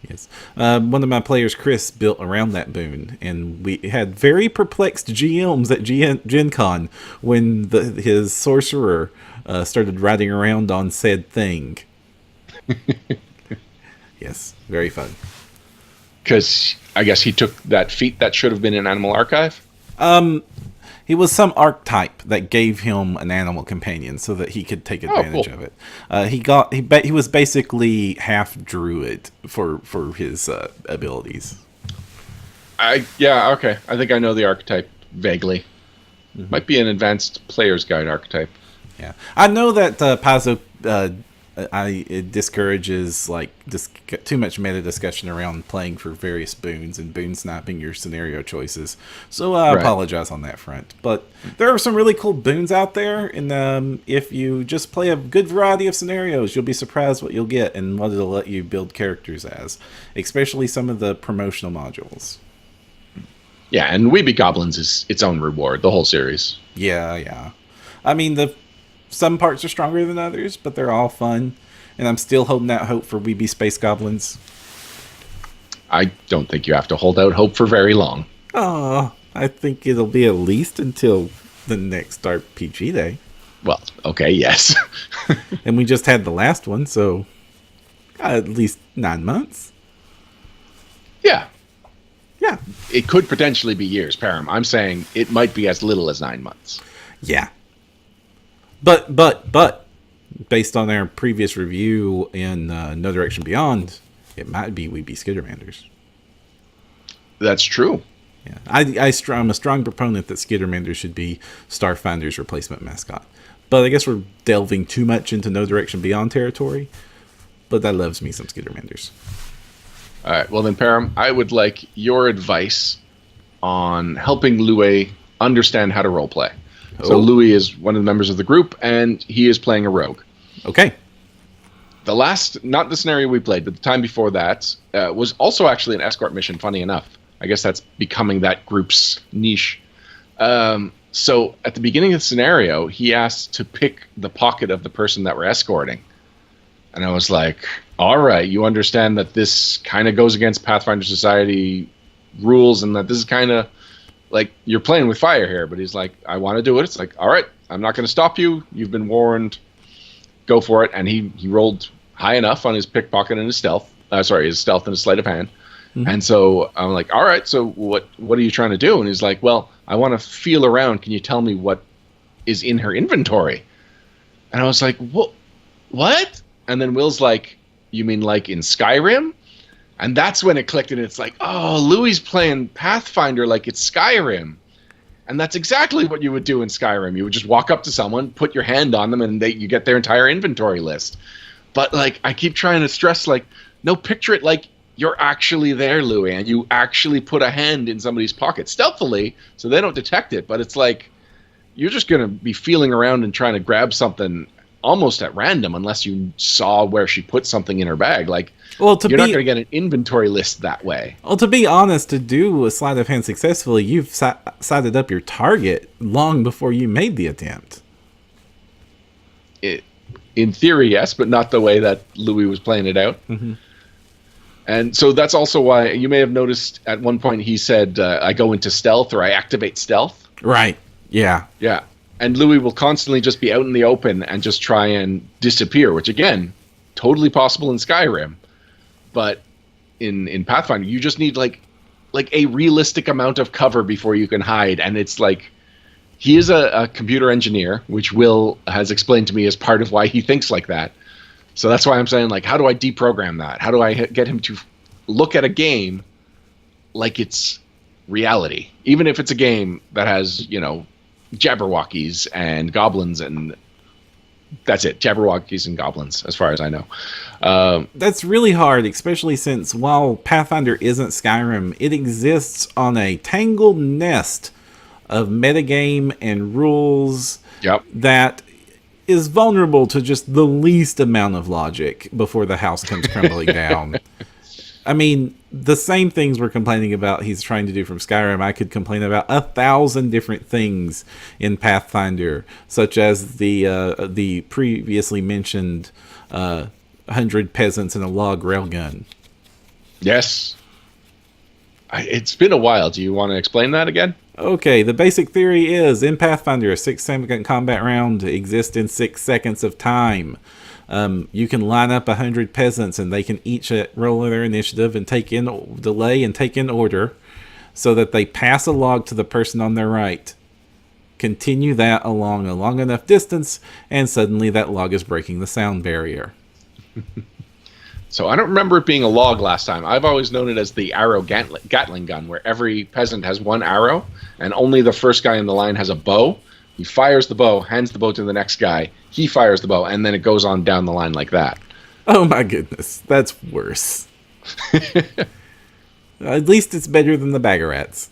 A: Yes. One of my players, Chris, built around that boon, and we had very perplexed GMs at Gen Con when his sorcerer started riding around on said thing. Yes, very fun.
B: Because I guess he took that feat that should have been in Animal Archive.
A: He was some archetype that gave him an animal companion so that he could take advantage of it. He was basically half druid for his abilities.
B: Okay. I think I know the archetype vaguely. Mm-hmm. Might be an advanced player's guide archetype.
A: Yeah, I know that Paizo it discourages too much meta discussion around playing for various boons and boon sniping your scenario choices. So I apologize on that front. But there are some really cool boons out there, and if you just play a good variety of scenarios, you'll be surprised what you'll get and what it'll let you build characters as, especially some of the promotional modules.
B: Yeah, and We Be Goblins is its own reward, the whole series.
A: Yeah. I mean, some parts are stronger than others, but they're all fun. And I'm still holding out hope for We Be Space Goblins.
B: I don't think you have to hold out hope for very long.
A: Oh, I think it'll be at least until the next RPG day.
B: Well, okay, yes.
A: And we just had the last one, so at least 9 months.
B: Yeah.
A: Yeah.
B: It could potentially be years, Param. I'm saying it might be as little as 9 months.
A: Yeah. But, based on our previous review in No Direction Beyond, it might be We Be Skittermanders.
B: That's true.
A: Yeah, I'm a strong proponent that Skittermanders should be Starfinder's replacement mascot. But I guess we're delving too much into No Direction Beyond territory. But that loves me some Skittermanders.
B: All right, well then, Param, I would like your advice on helping Louis understand how to roleplay. So Louis is one of the members of the group, and he is playing a rogue.
A: Okay.
B: The last, not the scenario we played, but the time before that, was also actually an escort mission, funny enough. I guess that's becoming that group's niche. So at the beginning of the scenario, he asked to pick the pocket of the person that we're escorting. And I was like, all right, you understand that this kind of goes against Pathfinder Society rules and that this is kind of like you're playing with fire here. But he's like, I want to do it. It's like, all right, I'm not going to stop you. You've been warned. Go for it. And he rolled high enough on his pickpocket and his stealth. His stealth and his sleight of hand. Mm-hmm. And so I'm like, all right, so what are you trying to do? And he's like, well, I want to feel around. Can you tell me what is in her inventory? And I was like, what? And then Will's like, you mean like in Skyrim? And that's when it clicked, and it's like, oh, Louis playing Pathfinder like it's Skyrim. And that's exactly what you would do in Skyrim. You would just walk up to someone, put your hand on them, and you get their entire inventory list. But like, I keep trying to stress, like, no, picture it like you're actually there, Louis, and you actually put a hand in somebody's pocket stealthily so they don't detect it. But it's like you're just going to be feeling around and trying to grab something almost at random unless you saw where she put something in her bag. Like, you're not going to get an inventory list that way.
A: Well, to be honest, to do a sleight of hand successfully, you've sighted up your target long before you made the attempt.
B: In theory, yes, but not the way that Louis was playing it out.
A: Mm-hmm.
B: And so that's also why you may have noticed at one point he said, I go into stealth or I activate stealth.
A: Right. Yeah.
B: Yeah. And Louis will constantly just be out in the open and just try and disappear, which, again, totally possible in Skyrim. But in Pathfinder, you just need like a realistic amount of cover before you can hide. And it's like, he is a computer engineer, which Will has explained to me as part of why he thinks like that. So that's why I'm saying, like, how do I deprogram that? How do I get him to look at a game like it's reality? Even if it's a game that has, Jabberwockies and goblins, and that's it. Jabberwockies and goblins, as far as I know.
A: That's really hard, especially since while Pathfinder isn't Skyrim, it exists on a tangled nest of metagame and rules that is vulnerable to just the least amount of logic before the house comes crumbling down. I mean, the same things we're complaining about he's trying to do from Skyrim, I could complain about 1,000 different things in Pathfinder, such as the previously mentioned 100 peasants and a log railgun.
B: Yes. It's been a while. Do you want to explain that again?
A: Okay, the basic theory is in Pathfinder, a 6-second combat round exists in 6 seconds of time. You can line up 100 peasants and they can each roll their initiative and take in delay and take in order so that they pass a log to the person on their right. Continue that along a long enough distance and suddenly that log is breaking the sound barrier.
B: So I don't remember it being a log last time. I've always known it as the arrow Gatling gun, where every peasant has one arrow, and only the first guy in the line has a bow. He fires the bow, hands the bow to the next guy. He fires the bow, and then it goes on down the line like that.
A: Oh my goodness, that's worse. At least it's better than the bag of rats.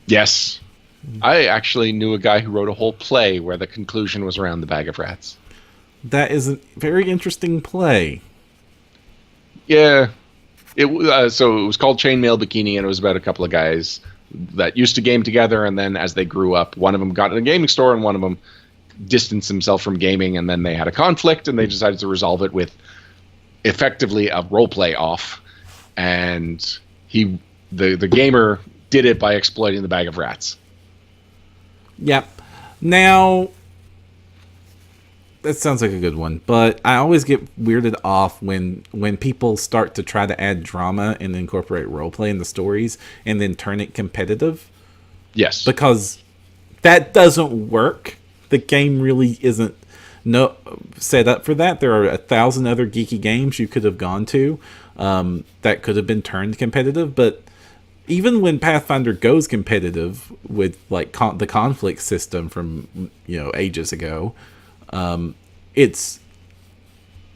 B: Yes. I actually knew a guy who wrote a whole play where the conclusion was around the bag of rats.
A: That is a very interesting play.
B: Yeah, so it was called Chainmail Bikini, and it was about a couple of guys that used to game together, and then as they grew up, one of them got in a gaming store, and one of them distanced himself from gaming, and then they had a conflict, and they decided to resolve it with effectively a roleplay off, and the gamer did it by exploiting the bag of rats.
A: Yep. Now, that sounds like a good one, but I always get weirded off when people start to try to add drama and incorporate roleplay in the stories and then turn it competitive.
B: Yes.
A: Because that doesn't work. The game really isn't set up for that. There are 1,000 other geeky games you could have gone to that could have been turned competitive, but even when Pathfinder goes competitive with like the conflict system from ages ago, it's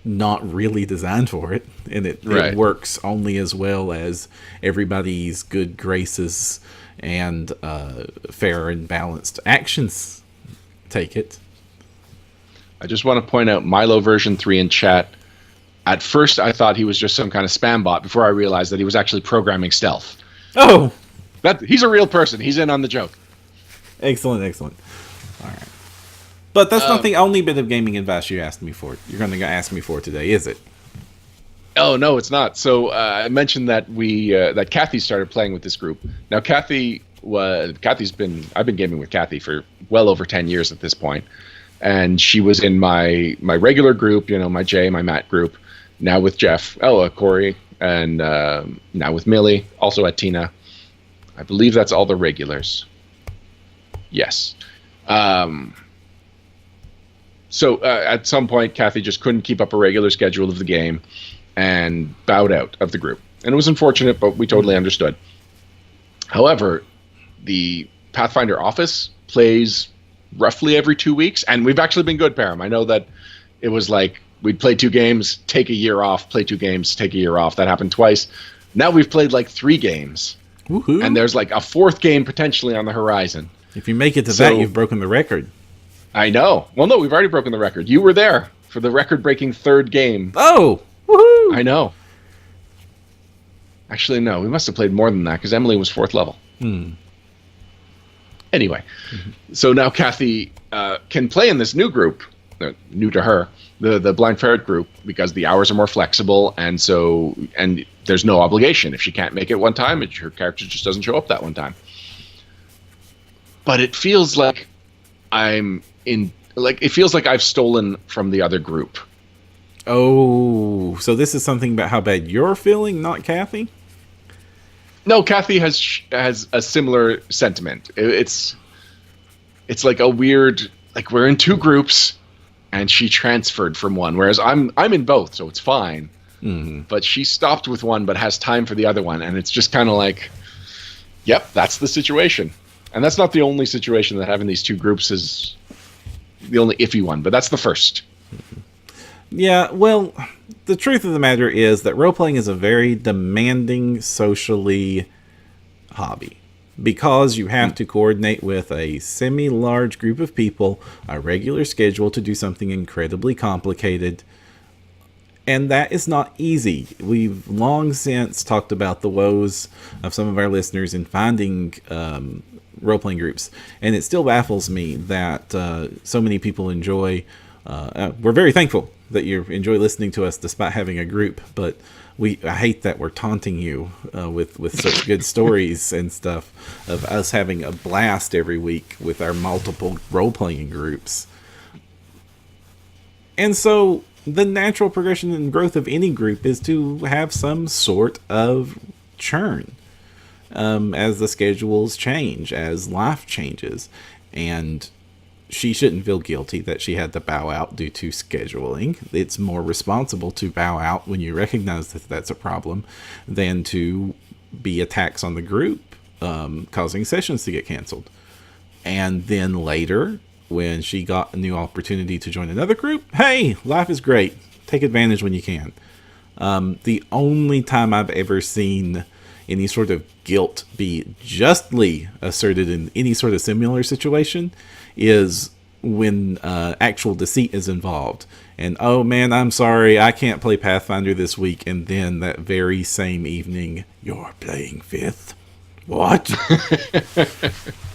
A: not really designed for it, and it works only as well as everybody's good graces and fair and balanced actions take it.
B: I just want to point out Milo version 3 in chat. At first, I thought he was just some kind of spam bot before I realized that he was actually programming stealth.
A: Oh!
B: He's a real person. He's in on the joke.
A: Excellent. All right. But that's not the only bit of gaming advice you asked me for. You're going to ask me for today, is it?
B: Oh, no, it's not. So I mentioned that that Kathy started playing with this group. Now, I've been gaming with Kathy for well over 10 years at this point. And she was in my regular group, my Jay, my Matt group, now with Jeff, Corey, and now with Millie, also at Tina. I believe that's all the regulars. Yes. So at some point, Kathy just couldn't keep up a regular schedule of the game and bowed out of the group. And it was unfortunate, but we totally understood. However, the Pathfinder office plays roughly every 2 weeks, and we've actually been good, Param. I know that it was like we'd play 2 games, take a year off, play 2 games, take a year off. That happened twice. Now we've played like 3 games. Woohoo. And there's like a 4th game potentially on the horizon.
A: If you make it to that, you've broken the record.
B: I know. Well, no, we've already broken the record. You were there for the record-breaking 3rd game.
A: Oh! Woohoo!
B: I know. Actually, no. We must have played more than that because Emily was 4th level. Anyway, so now Kathy can play in this new group, new to her, the Blind Ferret group, because the hours are more flexible, and there's no obligation. If she can't make it one time, her character just doesn't show up that one time. But it feels like it feels like I've stolen from the other group.
A: Oh, so this is something about how bad you're feeling, not Kathy?
B: No, Kathy has a similar sentiment. It's like a weird, like we're in 2 groups, and she transferred from one, whereas I'm in both, so it's fine. Mm-hmm. But she stopped with one, but has time for the other one, and it's just kind of like, yep, that's the situation. And that's not the only situation that having these 2 groups is the only iffy one, but that's the first.
A: Yeah, well, the truth of the matter is that role-playing is a very demanding socially hobby because you have to coordinate with a semi-large group of people, a regular schedule to do something incredibly complicated, and that is not easy. We've long since talked about the woes of some of our listeners in finding role-playing groups, and it still baffles me that so many people enjoy. We're very thankful that you enjoy listening to us despite having a group, but I hate that we're taunting you with such good stories and stuff of us having a blast every week with our multiple role-playing groups. And so the natural progression and growth of any group is to have some sort of churn as the schedules change, as life changes. And she shouldn't feel guilty that she had to bow out due to scheduling. It's more responsible to bow out when you recognize that that's a problem than to be attacks on the group, causing sessions to get canceled. And then later, when she got a new opportunity to join another group, hey, life is great. Take advantage when you can. The only time I've ever seen any sort of guilt be justly asserted in any sort of similar situation is when actual deceit is involved. And, oh man, I'm sorry, I can't play Pathfinder this week. And then that very same evening, you're playing 5th. What?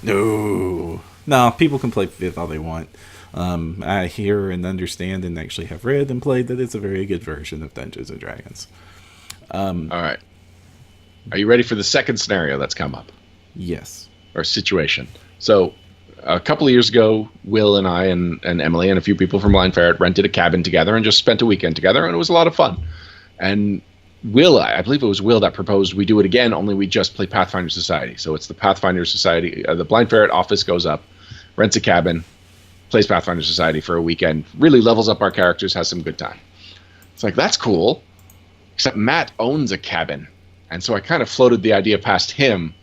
A: No, people can play 5th all they want. I hear and understand and actually have read and played that it's a very good version of Dungeons and Dragons.
B: All right. Are you ready for the second scenario that's come up?
A: Yes.
B: Or situation. So a couple of years ago, Will and I and Emily and a few people from Blind Ferret rented a cabin together and just spent a weekend together, and it was a lot of fun. And Will, I believe it was Will that proposed we do it again, only we just play Pathfinder Society. So it's the Pathfinder Society, the Blind Ferret office goes up, rents a cabin, plays Pathfinder Society for a weekend, really levels up our characters, has some good time. It's like, that's cool, except Matt owns a cabin. And so I kind of floated the idea past him,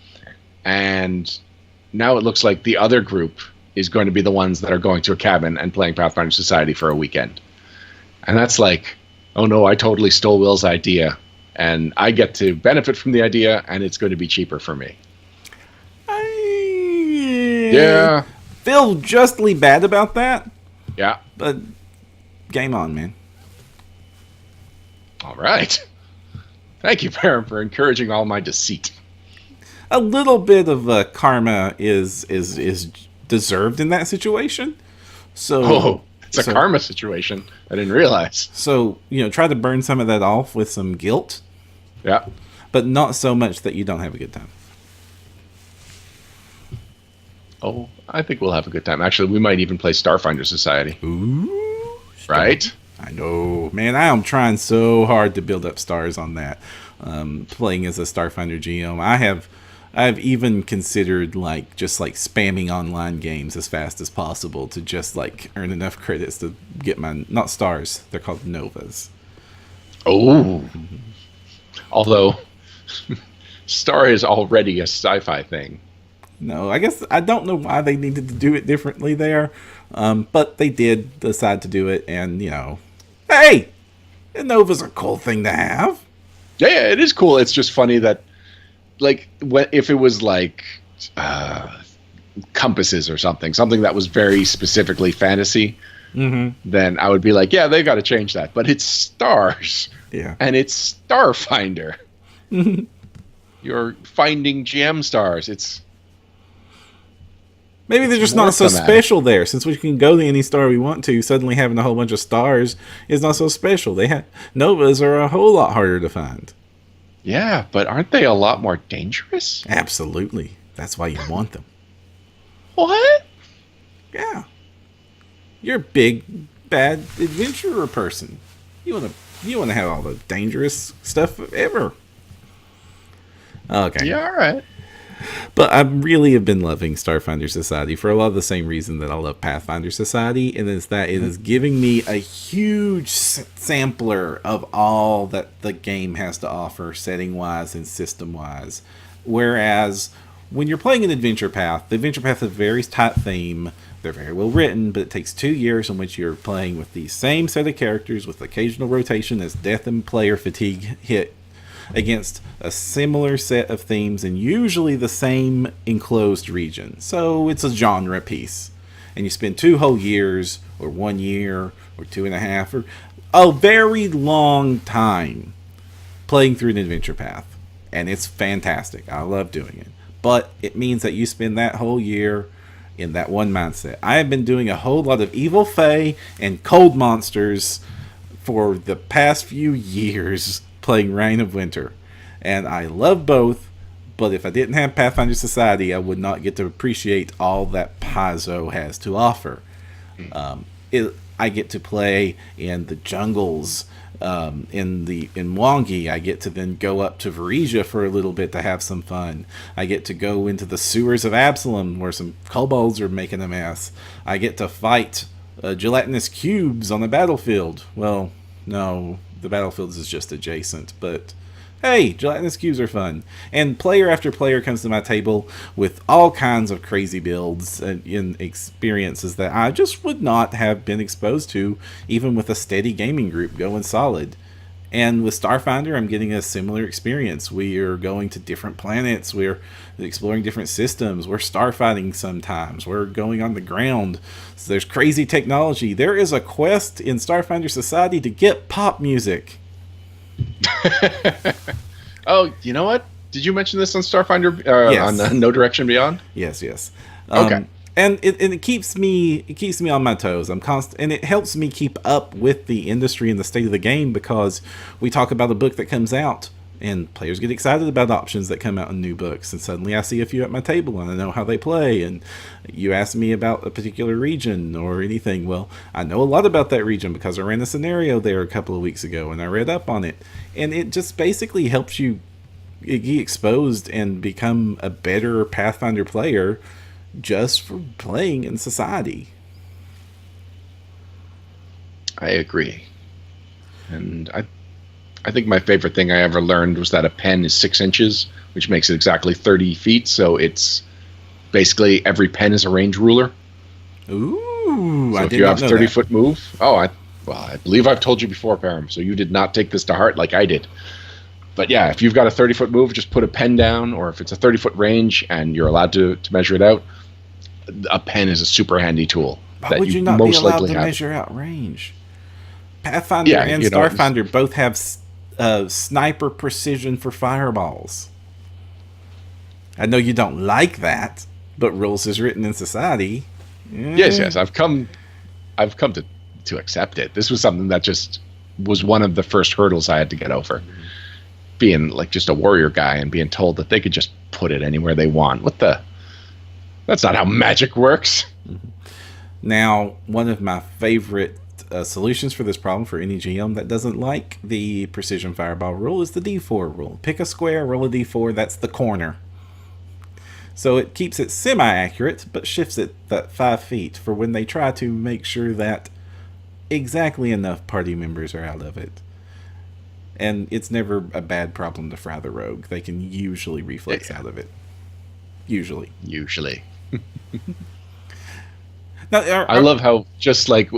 B: and now it looks like the other group is going to be the ones that are going to a cabin and playing Pathfinder Society for a weekend. And that's like, oh no, I totally stole Will's idea, and I get to benefit from the idea, and it's going to be cheaper for me. Yeah.
A: Feel justly bad about that.
B: Yeah.
A: But game on, man.
B: All right. Thank you, Baron, for encouraging all my deceit.
A: A little bit of karma is deserved in that situation. So,
B: it's a karma situation. I didn't realize.
A: So, try to burn some of that off with some guilt.
B: Yeah.
A: But not so much that you don't have a good time.
B: Oh, I think we'll have a good time. Actually, we might even play Starfinder Society.
A: Ooh.
B: Right?
A: I know. Man, I am trying so hard to build up stars on that. Playing as a Starfinder GM. I've even considered just spamming online games as fast as possible to just earn enough credits to get my, not stars, they're called novas.
B: Oh. Although star is already a sci-fi thing.
A: No, I guess I don't know why they needed to do it differently there. But they did decide to do it, and hey, a nova's a cool thing to have.
B: Yeah, it is cool. It's just funny that if it was compasses or something that was very specifically fantasy, then I would be like, yeah, they got to change that. But it's stars, and it's Starfinder. You're finding gem stars.
A: Maybe they're just not so special there. Since we can go to any star we want to, suddenly having a whole bunch of stars is not so special. Novas are a whole lot harder to find.
B: Yeah, but aren't they a lot more dangerous?
A: Absolutely. That's why you want them.
B: What?
A: Yeah. You're a big, bad adventurer person. You want to have all the dangerous stuff ever. Okay.
B: Yeah, all right.
A: But I really have been loving Starfinder Society for a lot of the same reason that I love Pathfinder Society, and it's that it is giving me a huge sampler of all that the game has to offer, setting-wise and system-wise. Whereas when you're playing an Adventure Path, the Adventure Path has a very tight theme. They're very well written, but it takes 2 years in which you're playing with the same set of characters with occasional rotation as death and player fatigue hit against a similar set of themes and usually the same enclosed region. So it's a genre piece. And you spend 2 whole years, or 1 year, or 2.5, or a very long time playing through an adventure path. And it's fantastic. I love doing it. But it means that you spend that whole year in that one mindset. I have been doing a whole lot of evil fae and cold monsters for the past few years, playing Reign of Winter. And I love both, but if I didn't have Pathfinder Society, I would not get to appreciate all that Paizo has to offer. I get to play in the jungles, in Mwangi. I get to then go up to Varisia for a little bit to have some fun. I get to go into the sewers of Absalom where some kobolds are making a mess. I get to fight gelatinous cubes on the battlefield. Well, no, the battlefield is just adjacent, but hey, gelatinous cubes are fun. And player after player comes to my table with all kinds of crazy builds and experiences that I just would not have been exposed to even with a steady gaming group going solid. And with Starfinder, I'm getting a similar experience. We are going to different planets. We're exploring different systems. We're starfighting sometimes. We're going on the ground. So there's crazy technology. There is a quest in Starfinder Society to get pop music.
B: Oh, you know what? Did you mention this on Starfinder?
A: Yes.
B: On No Direction Beyond?
A: Yes.
B: Okay.
A: And it keeps me on my toes. And it helps me keep up with the industry and the state of the game, because we talk about a book that comes out and players get excited about options that come out in new books, and suddenly I see a few at my table and I know how they play. And you ask me about a particular region or anything, well, I know a lot about that region because I ran a scenario there a couple of weeks ago and I read up on it, and it just basically helps you get exposed and become a better Pathfinder player just for playing in society.
B: I agree. And I think my favorite thing I ever learned was that a pen is 6 inches, which makes it exactly 30 feet. So it's basically every pen is a range ruler.
A: Ooh,
B: so
A: I
B: if
A: did
B: you
A: not
B: have
A: know
B: 30-foot move, I believe I've told you before, Param. So you did not take this to heart like I did. But yeah, if you've got a 30-foot move, just put a pen down, or if it's a 30-foot range and you're allowed to measure it out, a pen is a super handy tool.
A: Why would you not be allowed to measure out range? Pathfinder and Starfinder both have sniper precision for fireballs. I know you don't like that, but rules is written in society.
B: Yes, I've come to accept it. This was something that just was one of the first hurdles I had to get over. Being like just a warrior guy and being told that they could just put it anywhere they want. That's not how magic works.
A: Now, one of my favorite solutions for this problem for any GM that doesn't like the precision fireball rule is the D4 rule. Pick a square, roll a D4, that's the corner. So it keeps it semi-accurate, but shifts it that 5 feet for when they try to make sure that exactly enough party members are out of it. And it's never a bad problem to fry the rogue. They can usually reflex out of it. Usually. Now,
B: I love how just like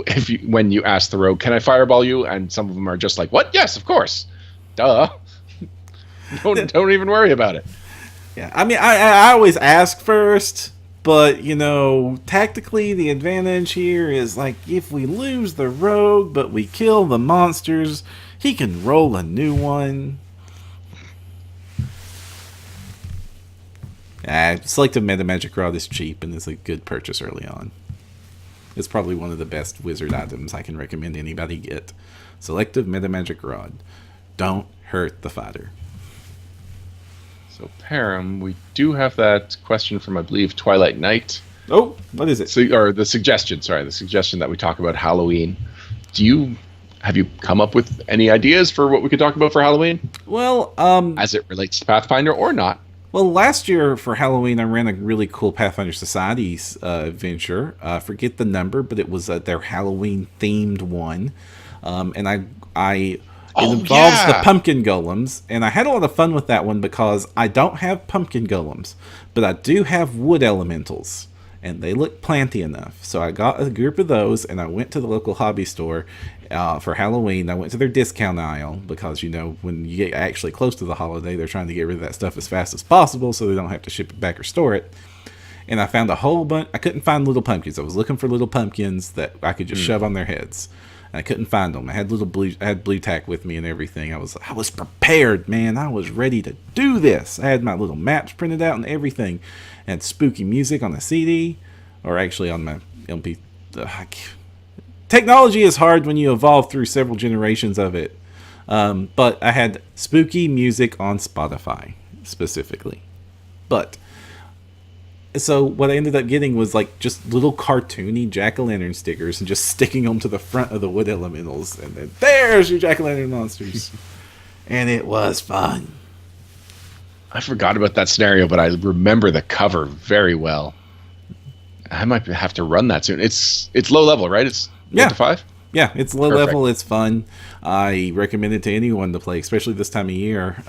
B: when you ask the rogue, "Can I fireball you?" and some of them are just like, "What? Yes, of course. Duh." Don't even worry about it.
A: Yeah, I mean, I always ask first, but tactically the advantage here is like if we lose the rogue but we kill the monsters, he can roll a new one. Selective Meta Magic Rod is cheap and is a good purchase early on. It's probably one of the best wizard items I can recommend anybody get. Selective Meta Magic Rod. Don't hurt the fighter.
B: So, Param, we do have that question from, I believe, Twilight Knight.
A: Oh, what is it?
B: The suggestion that we talk about Halloween. Have you come up with any ideas for what we could talk about for Halloween?
A: Well,
B: as it relates to Pathfinder or not?
A: Well, last year for Halloween, I ran a really cool Pathfinder Society's adventure. I forget the number, but it was their Halloween-themed one. And it involves the pumpkin golems. And I had a lot of fun with that one because I don't have pumpkin golems, but I do have wood elementals. And they look planty enough. So I got a group of those, and I went to the local hobby store for Halloween. I went to their discount aisle because, when you get actually close to the holiday, they're trying to get rid of that stuff as fast as possible so they don't have to ship it back or store it. And I found a whole bunch. I couldn't find little pumpkins. I was looking for little pumpkins that I could just shove on their heads. And I couldn't find them. I had blue tack with me and everything. I was prepared, man. I was ready to do this. I had my little maps printed out and everything. I had spooky music on the CD, or actually on my LP. Technology is hard when you evolve through several generations of it. But I had spooky music on Spotify specifically. But so what I ended up getting was like just little cartoony jack-o'-lantern stickers and just sticking them to the front of the wood elementals, and then there's your jack-o'-lantern monsters. And it was fun.
B: I forgot about that scenario, but I remember the cover very well. I might have to run that soon. It's low level, right? It's 1 to 5?
A: Yeah, it's low level. It's fun. I recommend it to anyone to play, especially this time of year.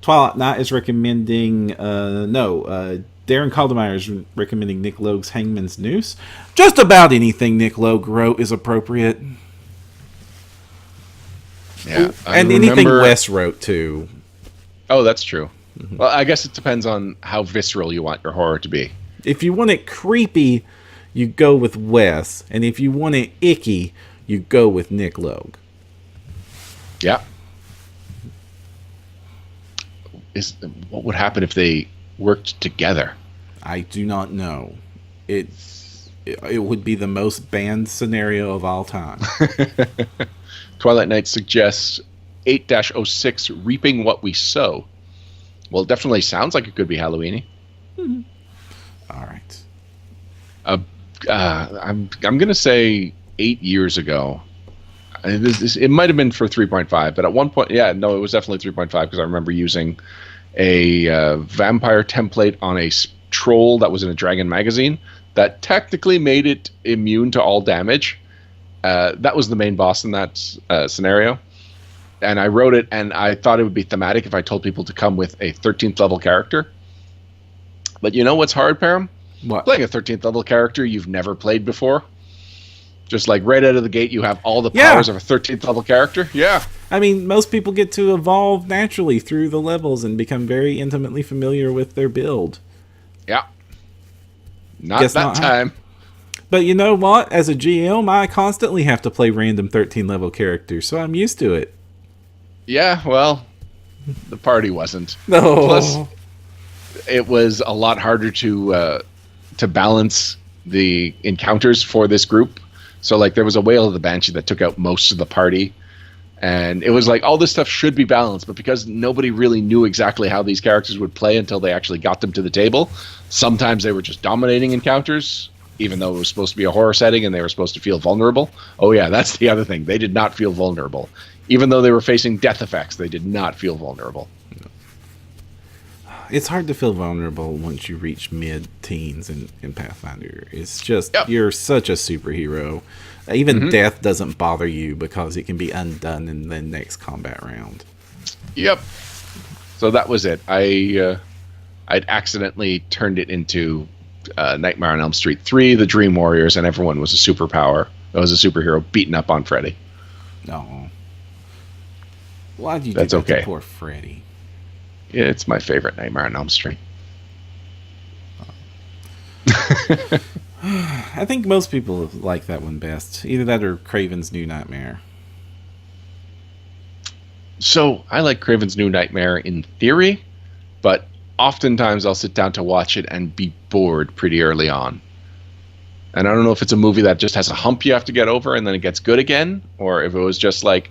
A: Twilight Knight is recommending... Darren Caldemeyer is recommending Nick Logue's Hangman's Noose. Just about anything Nick Logue wrote is appropriate.
B: Yeah,
A: and anything Wes wrote, too.
B: Oh, that's true. Mm-hmm. Well, I guess it depends on how visceral you want your horror to be.
A: If you want it creepy, you go with Wes. And if you want it icky, you go with Nick Logue.
B: Yeah. What would happen if they worked together?
A: I do not know. It would be the most banned scenario of all time.
B: Twilight Knight suggests 8-06 Reaping What We Sow. Well, it definitely sounds like it could be Halloween-y.
A: Mm-hmm. All right.
B: I'm going to say 8 years ago. It might have been for 3.5, but at one point, it was definitely 3.5 because I remember using a vampire template on a troll that was in a dragon magazine that technically made it immune to all damage. That was the main boss in that scenario. And I wrote it, and I thought it would be thematic if I told people to come with a 13th level character. But you know what's hard, Param?
A: What?
B: Playing a 13th level character you've never played before. Just like right out of the gate, you have all the powers of a 13th level character. Yeah.
A: I mean, most people get to evolve naturally through the levels and become very intimately familiar with their build.
B: Yeah. Not that time.
A: But you know what? As a GM, I constantly have to play random 13 level characters, so I'm used to it.
B: Yeah, well, the party wasn't.
A: No.
B: Plus, it was a lot harder to balance the encounters for this group. So, like, there was a Whale of the Banshee that took out most of the party. And it was like, all this stuff should be balanced. But because nobody really knew exactly how these characters would play until they actually got them to the table, sometimes they were just dominating encounters, even though it was supposed to be a horror setting and they were supposed to feel vulnerable. Oh, yeah, that's the other thing. They did not feel vulnerable. Even though they were facing death effects, they did not feel vulnerable.
A: It's hard to feel vulnerable once you reach mid-teens in Pathfinder. It's just, You're such a superhero. Even death doesn't bother you because it can be undone in the next combat round.
B: Yep. So that was it. I'd accidentally turned it into Nightmare on Elm Street 3, The Dream Warriors, and everyone was a superpower. That was a superhero beating up on Freddy.
A: No. Why'd you
B: That's
A: do that
B: okay.
A: to poor Freddy?
B: Yeah, it's my favorite Nightmare on Elm Street.
A: I think most people like that one best. Either that or Craven's New Nightmare.
B: So, I like Craven's New Nightmare in theory, but oftentimes I'll sit down to watch it and be bored pretty early on. And I don't know if it's a movie that just has a hump you have to get over and then it gets good again, or if it was just like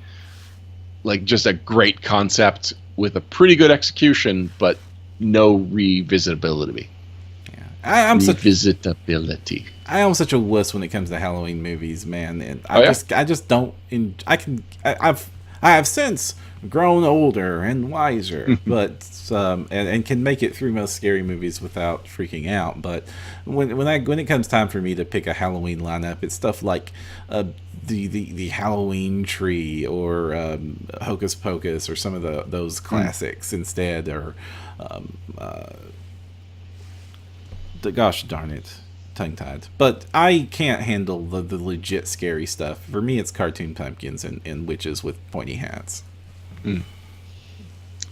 B: just a great concept with a pretty good execution, but no revisitability.
A: Yeah, I'm
B: revisitability.
A: I am such a wuss when it comes to Halloween movies, man. And I just don't. I have since grown older and wiser, but and can make it through most scary movies without freaking out. But when it comes time for me to pick a Halloween lineup, it's stuff like the Halloween Tree or Hocus Pocus or some of those classics instead, or gosh darn it, tongue-tied. But I can't handle the legit scary stuff. For me, it's cartoon pumpkins and witches with pointy hats.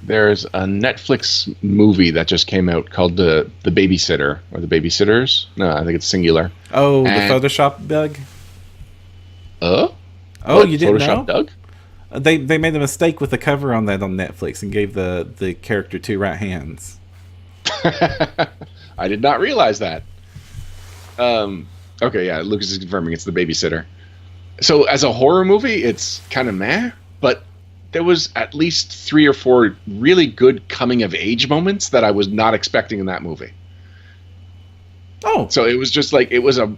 B: There's a Netflix movie that just came out called The Babysitter, or The Babysitters. No, I think it's singular.
A: Oh, the Photoshop bug?
B: Oh,
A: you didn't
B: Photoshop
A: know?
B: Doug?
A: They made a mistake with the cover on that on Netflix and gave the character 2 right hands.
B: I did not realize that. Okay, yeah, Lucas is confirming it's The Babysitter. So as a horror movie, it's kind of meh, but there was at least 3 or 4 really good coming of age moments that I was not expecting in that movie.
A: Oh,
B: So it was just like, it was a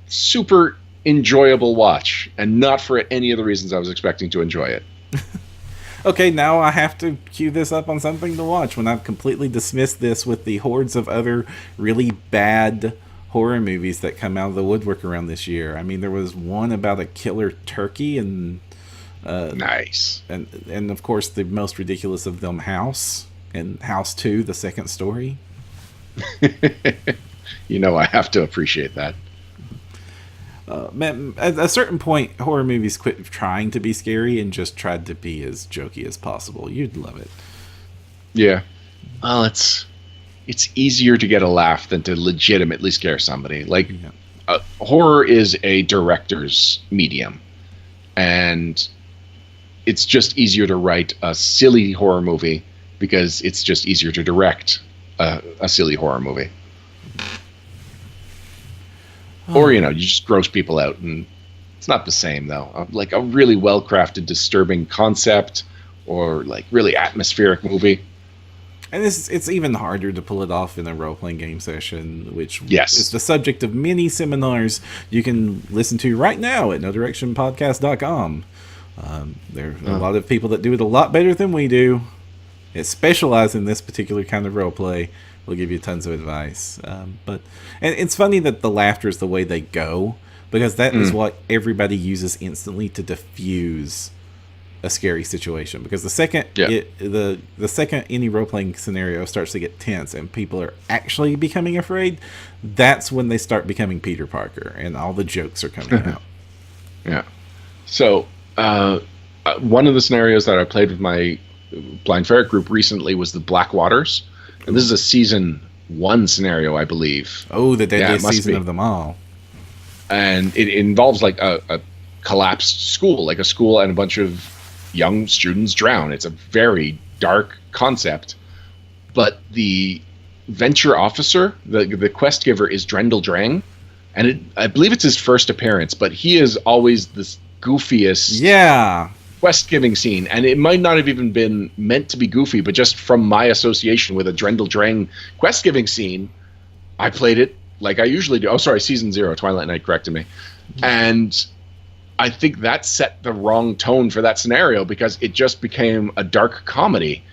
B: super enjoyable watch, and not for any of the reasons I was expecting to enjoy it.
A: okay, now I have to cue this up on something to watch when I've completely dismissed this with the hordes of other really bad horror movies that come out of the woodwork around this year. I mean, there was one about a killer turkey, and
B: Nice.
A: and of course the most ridiculous of them, House, and House 2, the second story.
B: I have to appreciate that.
A: Man, at a certain point, horror movies quit trying to be scary and just tried to be as jokey as possible. You'd love it.
B: Yeah. Well, it's easier to get a laugh than to legitimately scare somebody. Like, horror is a director's medium, and it's just easier to write a silly horror movie because it's just easier to direct a silly horror movie. Or, you just gross people out, and it's not the same, though. Like a really well-crafted, disturbing concept, or like really atmospheric movie.
A: And it's even harder to pull it off in a role-playing game session, which
B: Yes.
A: is the subject of many seminars you can listen to right now at nodirectionpodcast.com. There are a lot of people that do it a lot better than we do. It specializes in this particular kind of roleplay. We'll give you tons of advice. And it's funny that the laughter is the way they go, because that is what everybody uses instantly to diffuse a scary situation. Because the second the second any role playing scenario starts to get tense and people are actually becoming afraid, that's when they start becoming Peter Parker and all the jokes are coming out.
B: Yeah. So one of the scenarios that I played with my Blind Ferret group recently was the Black Waters. And this is a season 1 scenario, I believe.
A: Oh, the deadliest season of them all.
B: And it involves like a collapsed school, like a school and a bunch of young students drown. It's a very dark concept. But the venture officer, the quest giver, is Drendel Drang. And I believe it's his first appearance, but he is always this goofiest quest-giving scene, and it might not have even been meant to be goofy, but just from my association with a Drendel Drang quest-giving scene, I played it like I usually do. Oh, sorry, Season 0, Twilight Knight corrected me. And I think that set the wrong tone for that scenario, because it just became a dark comedy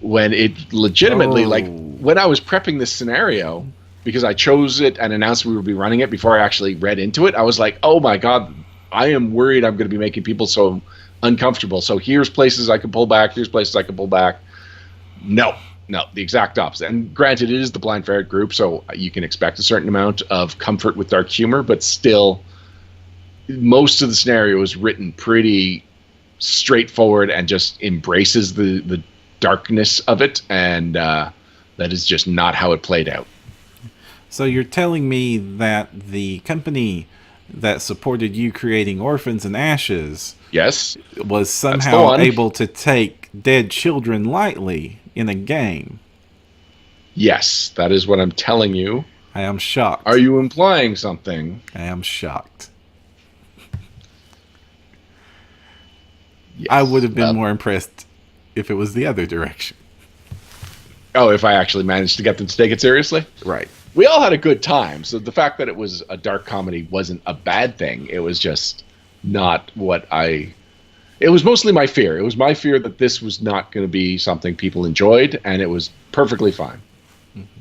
B: when it legitimately, like, when I was prepping this scenario, because I chose it and announced we would be running it before I actually read into it, I was like, oh my God, I am worried I'm going to be making people so uncomfortable. So here's places I can pull back. Here's places I can pull back. No, the exact opposite. And granted, it is the Blind Ferret group, so you can expect a certain amount of comfort with dark humor, but still, most of the scenario is written pretty straightforward and just embraces the darkness of it, and that is just not how it played out.
A: So you're telling me that the company that supported you creating Orphans and Ashes was somehow able to take dead children lightly in a game?
B: Yes, that is what I'm telling you.
A: I am shocked.
B: Are you implying something?
A: I am shocked.
B: Yes,
A: I would have been more impressed if it was the other direction.
B: Oh, if I actually managed to get them to take it seriously?
A: Right.
B: We all had a good time, so the fact that it was a dark comedy wasn't a bad thing. It was just not what it was mostly my fear. It was my fear that this was not going to be something people enjoyed, and it was perfectly fine.
A: Mm-hmm.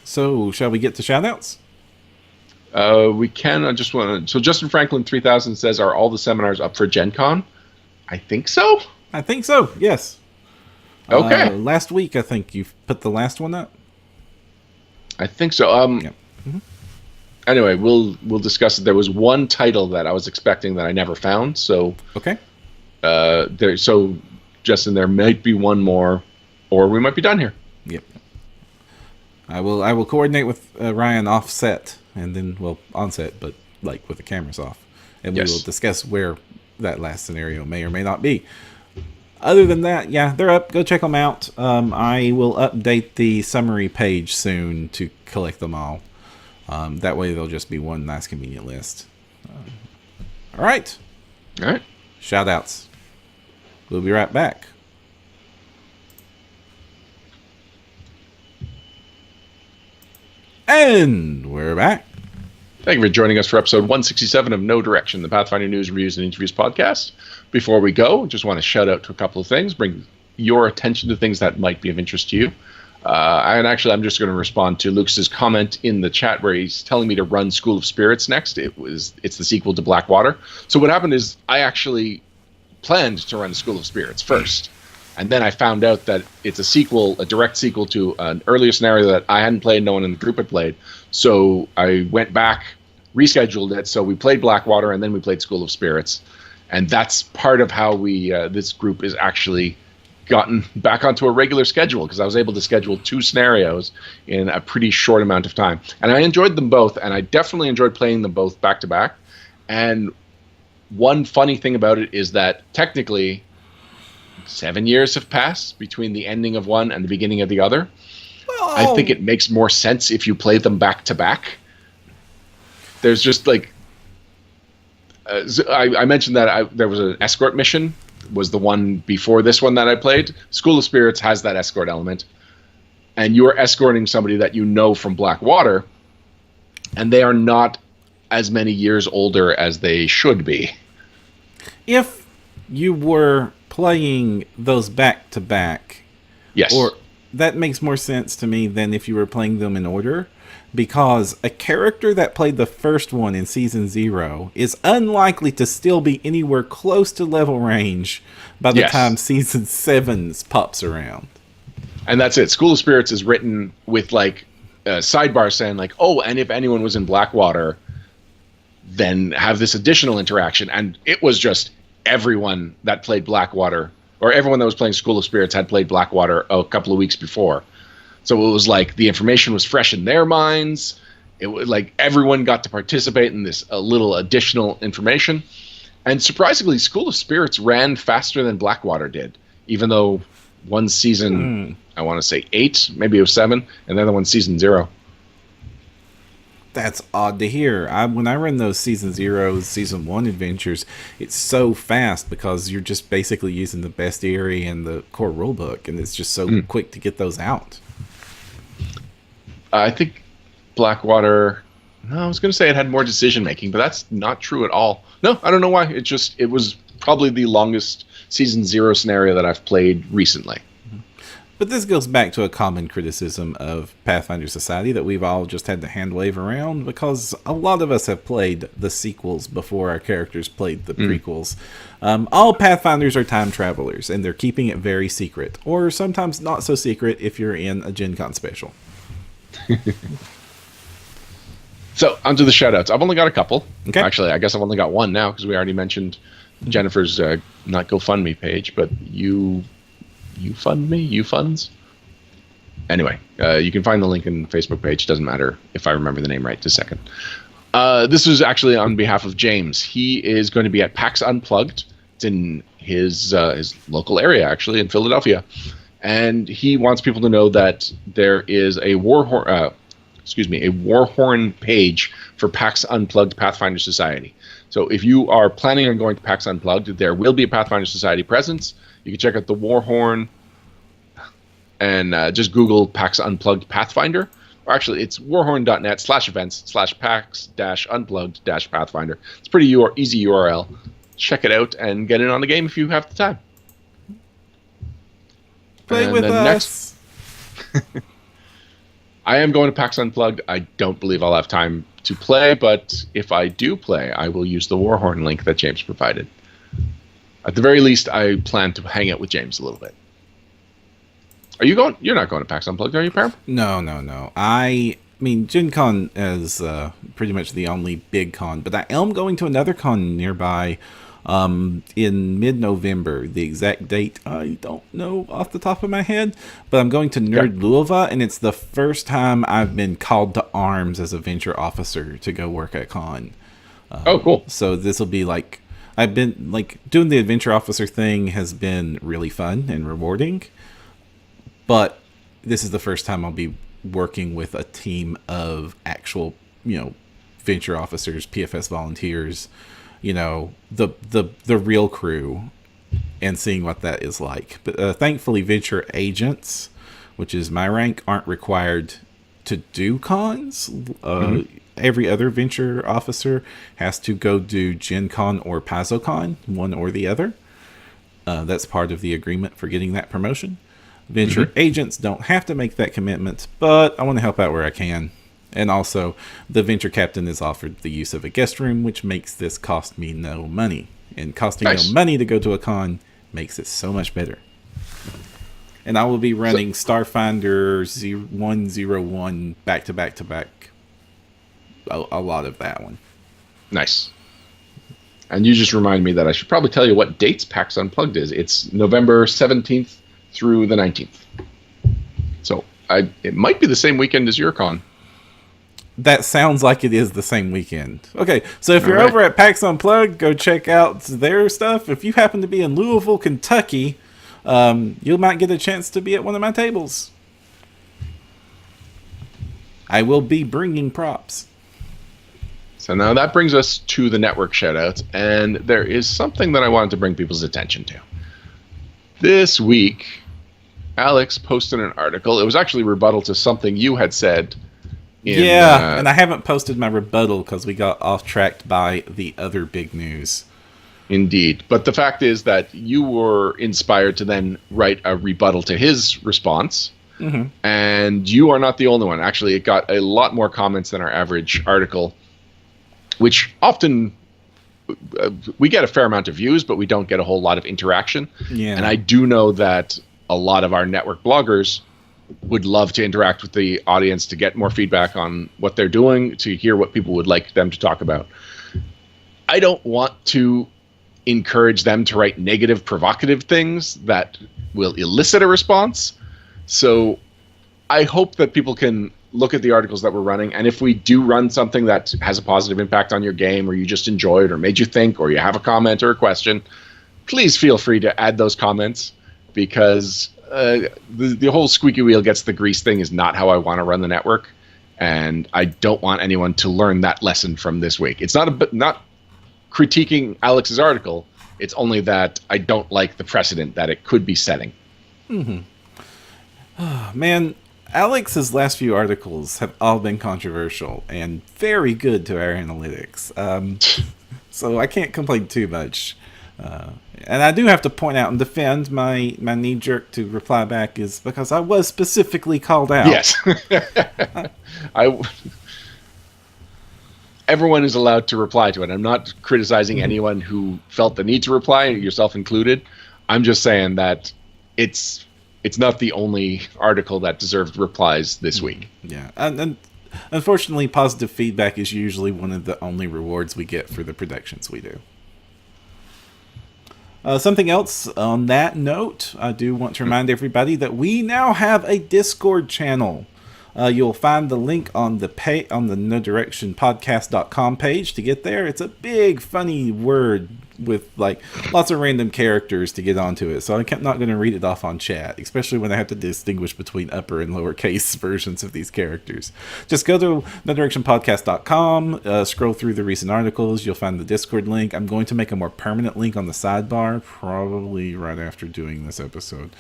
A: So, shall we get to shoutouts?
B: We can. I just want to. So, Justin Franklin 3000 says, "Are all the seminars up for Gen Con?" I think so.
A: I think so. Yes.
B: Okay.
A: Last week, I think you put the last one up.
B: I think so.
A: Yep. Mm-hmm.
B: Anyway, we'll discuss it. There was one title that I was expecting that I never found. So
A: okay.
B: So Justin, there might be one more, or we might be done here.
A: Yep. I will coordinate with Ryan offset, and then onset, but like with the cameras off, and we will discuss where that last scenario may or may not be. Other than that, yeah, they're up. Go check them out. I will update the summary page soon to collect them all. That way, they'll just be one nice, convenient list. All right.
B: All right.
A: Shoutouts. We'll be right back. And we're back.
B: Thank you for joining us for episode 167 of No Direction, the Pathfinder News, Reviews, and Interviews podcast. Before we go, just want to shout out to a couple of things, bring your attention to things that might be of interest to you. And actually, I'm just going to respond to Lucas's comment in the chat where he's telling me to run School of Spirits next. It's the sequel to Blackwater. So what happened is I actually planned to run School of Spirits first. And then I found out that it's a sequel, a direct sequel to an earlier scenario that I hadn't played, no one in the group had played. So I went back, rescheduled it. So we played Blackwater, and then we played School of Spirits. And that's part of how we this group is actually gotten back onto a regular schedule, because I was able to schedule 2 scenarios in a pretty short amount of time. And I enjoyed them both, and I definitely enjoyed playing them both back to back. And one funny thing about it is that technically 7 years have passed between the ending of one and the beginning of the other.
A: Well,
B: I think it makes more sense if you play them back to back. There's just like I mentioned that there was an escort mission, was the one before this one that I played. School of Spirits has that escort element, and you're escorting somebody that you know from Blackwater, and they are not as many years older as they should be.
A: If you were playing those back to back,
B: Yes.
A: or that makes more sense to me than if you were playing them in order, because a character that played the first one in season 0 is unlikely to still be anywhere close to level range by the
B: Yes.
A: time season 7 pops around.
B: And that's it. School of Spirits is written with like a sidebar saying like, oh, and if anyone was in Blackwater, then have this additional interaction. And it was just everyone that played Blackwater, or everyone that was playing School of Spirits had played Blackwater a couple of weeks before. So it was like the information was fresh in their minds. It was like everyone got to participate in this little additional information. And surprisingly, School of Spirits ran faster than Blackwater did, even though one season, I want to say 8, maybe it was 7, and the other one season 0.
A: That's odd to hear. When I run those season 0, season 1 adventures, it's so fast because you're just basically using the bestiary and the core rulebook, and it's just so quick to get those out.
B: I think Blackwater, no, I was going to say it had more decision making, but that's not true at all. No, I don't know why. It was probably the longest season 0 scenario that I've played recently.
A: But this goes back to a common criticism of Pathfinder Society that we've all just had to hand wave around, because a lot of us have played the sequels before our characters played the prequels. All Pathfinders are time travelers, and they're keeping it very secret, or sometimes not so secret if you're in a Gen Con special.
B: So, onto the shoutouts. I've only got a couple.
A: Okay.
B: Actually, I guess I've only got one now, because we already mentioned Jennifer's not GoFundMe page, but you fund me? You funds? Anyway, you can find the link in the Facebook page. Doesn't matter if I remember the name right this second. This was actually on behalf of James. He is going to be at PAX Unplugged. It's in his local area, actually, in Philadelphia. And he wants people to know that there is a Warhorn page for PAX Unplugged Pathfinder Society. So if you are planning on going to PAX Unplugged, there will be a Pathfinder Society presence. You can check out the Warhorn and just Google PAX Unplugged Pathfinder. Or actually, it's warhorn.net/events/PAX-Unplugged-Pathfinder. It's a pretty easy URL. Check it out and get in on the game if you have the time.
A: Play
B: And
A: with
B: then
A: us.
B: I am going to PAX Unplugged. I don't believe I'll have time to play, but if I do play, I will use the Warhorn link that James provided. At the very least, I plan to hang out with James a little bit. Are you going? You're not going to PAX Unplugged, are you, Param?
A: No. I mean, Gen Con is pretty much the only big con, but I am going to another con nearby in mid-November. The exact date I don't know off the top of my head, but I'm going to Nerd Louisville, and it's the first time I've been called to arms as a venture officer to go work at con.
B: Oh, cool.
A: So this will be like, I've been like doing the adventure officer thing has been really fun and rewarding, but this is the first time I'll be working with a team of actual, venture officers, PFS volunteers, the real crew and seeing what that is like. But thankfully, venture agents, which is my rank, aren't required to do cons. Every other venture officer has to go do Gen Con or PaizoCon, one or the other. That's part of the agreement for getting that promotion. Venture agents don't have to make that commitment, but I want to help out where I can. And also, the venture captain is offered the use of a guest room, which makes this cost me no money. And costing no money to go to a con makes it so much better. And I will be running Starfinder 101 back to back to back. A lot of that one.
B: Nice. And you just reminded me that I should probably tell you what dates PAX Unplugged is. It's November 17th through the 19th. So it might be the same weekend as your con.
A: That sounds like it is the same weekend. Okay, so if you're over at PAX Unplugged, go check out their stuff. If you happen to be in Louisville, Kentucky, you might get a chance to be at one of my tables. I will be bringing props.
B: So now that brings us to the network shoutouts, and there is something that I wanted to bring people's attention to. This week, Alex posted an article. It was actually rebuttal to something you had said.
A: And I haven't posted my rebuttal because we got off track by the other big news.
B: Indeed. But the fact is that you were inspired to then write a rebuttal to his response. And you are not the only one. Actually, it got a lot more comments than our average article, which often we get a fair amount of views, but we don't get a whole lot of interaction.
A: Yeah.
B: And I do know that a lot of our network bloggers would love to interact with the audience to get more feedback on what they're doing, to hear what people would like them to talk about. I don't want to encourage them to write negative, provocative things that will elicit a response. So I hope that people can look at the articles that we're running, and if we do run something that has a positive impact on your game, or you just enjoyed, or made you think, or you have a comment or a question, please feel free to add those comments, because the whole squeaky wheel gets the grease thing is not how I want to run the network, and I don't want anyone to learn that lesson from this week. It's not critiquing Alex's article. It's only that I don't like the precedent that it could be setting.
A: Oh, man, Alex's last few articles have all been controversial and very good to our analytics. So I can't complain too much. And I do have to point out and defend my knee-jerk to reply back is because I was specifically called out.
B: Yes. Everyone is allowed to reply to it. I'm not criticizing anyone who felt the need to reply, yourself included. I'm just saying that it's not the only article that deserved replies this week.
A: Yeah. And unfortunately, positive feedback is usually one of the only rewards we get for the productions we do. Something else on that note, I do want to remind everybody that we now have a Discord channel. You'll find the link on the nodirectionpodcast.com page to get there. It's a big, funny word with like lots of random characters to get onto it. So I'm not going to read it off on chat, especially when I have to distinguish between upper and lowercase versions of these characters. Just go to nodirectionpodcast.com, scroll through the recent articles. You'll find the Discord link. I'm going to make a more permanent link on the sidebar, probably right after doing this episode.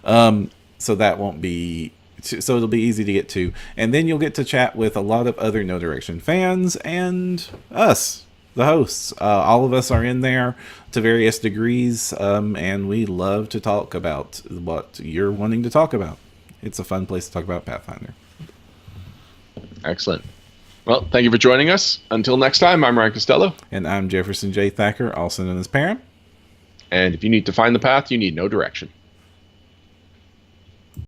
A: So that won't be... So it'll be easy to get to. And then you'll get to chat with a lot of other No Direction fans and us, the hosts. All of us are in there to various degrees, and we love to talk about what you're wanting to talk about. It's a fun place to talk about Pathfinder.
B: Excellent. Well, thank you for joining us. Until next time, I'm Ryan Costello.
A: And I'm Jefferson J. Thacker, also known as Parham.
B: And if you need to find the path, you need no direction.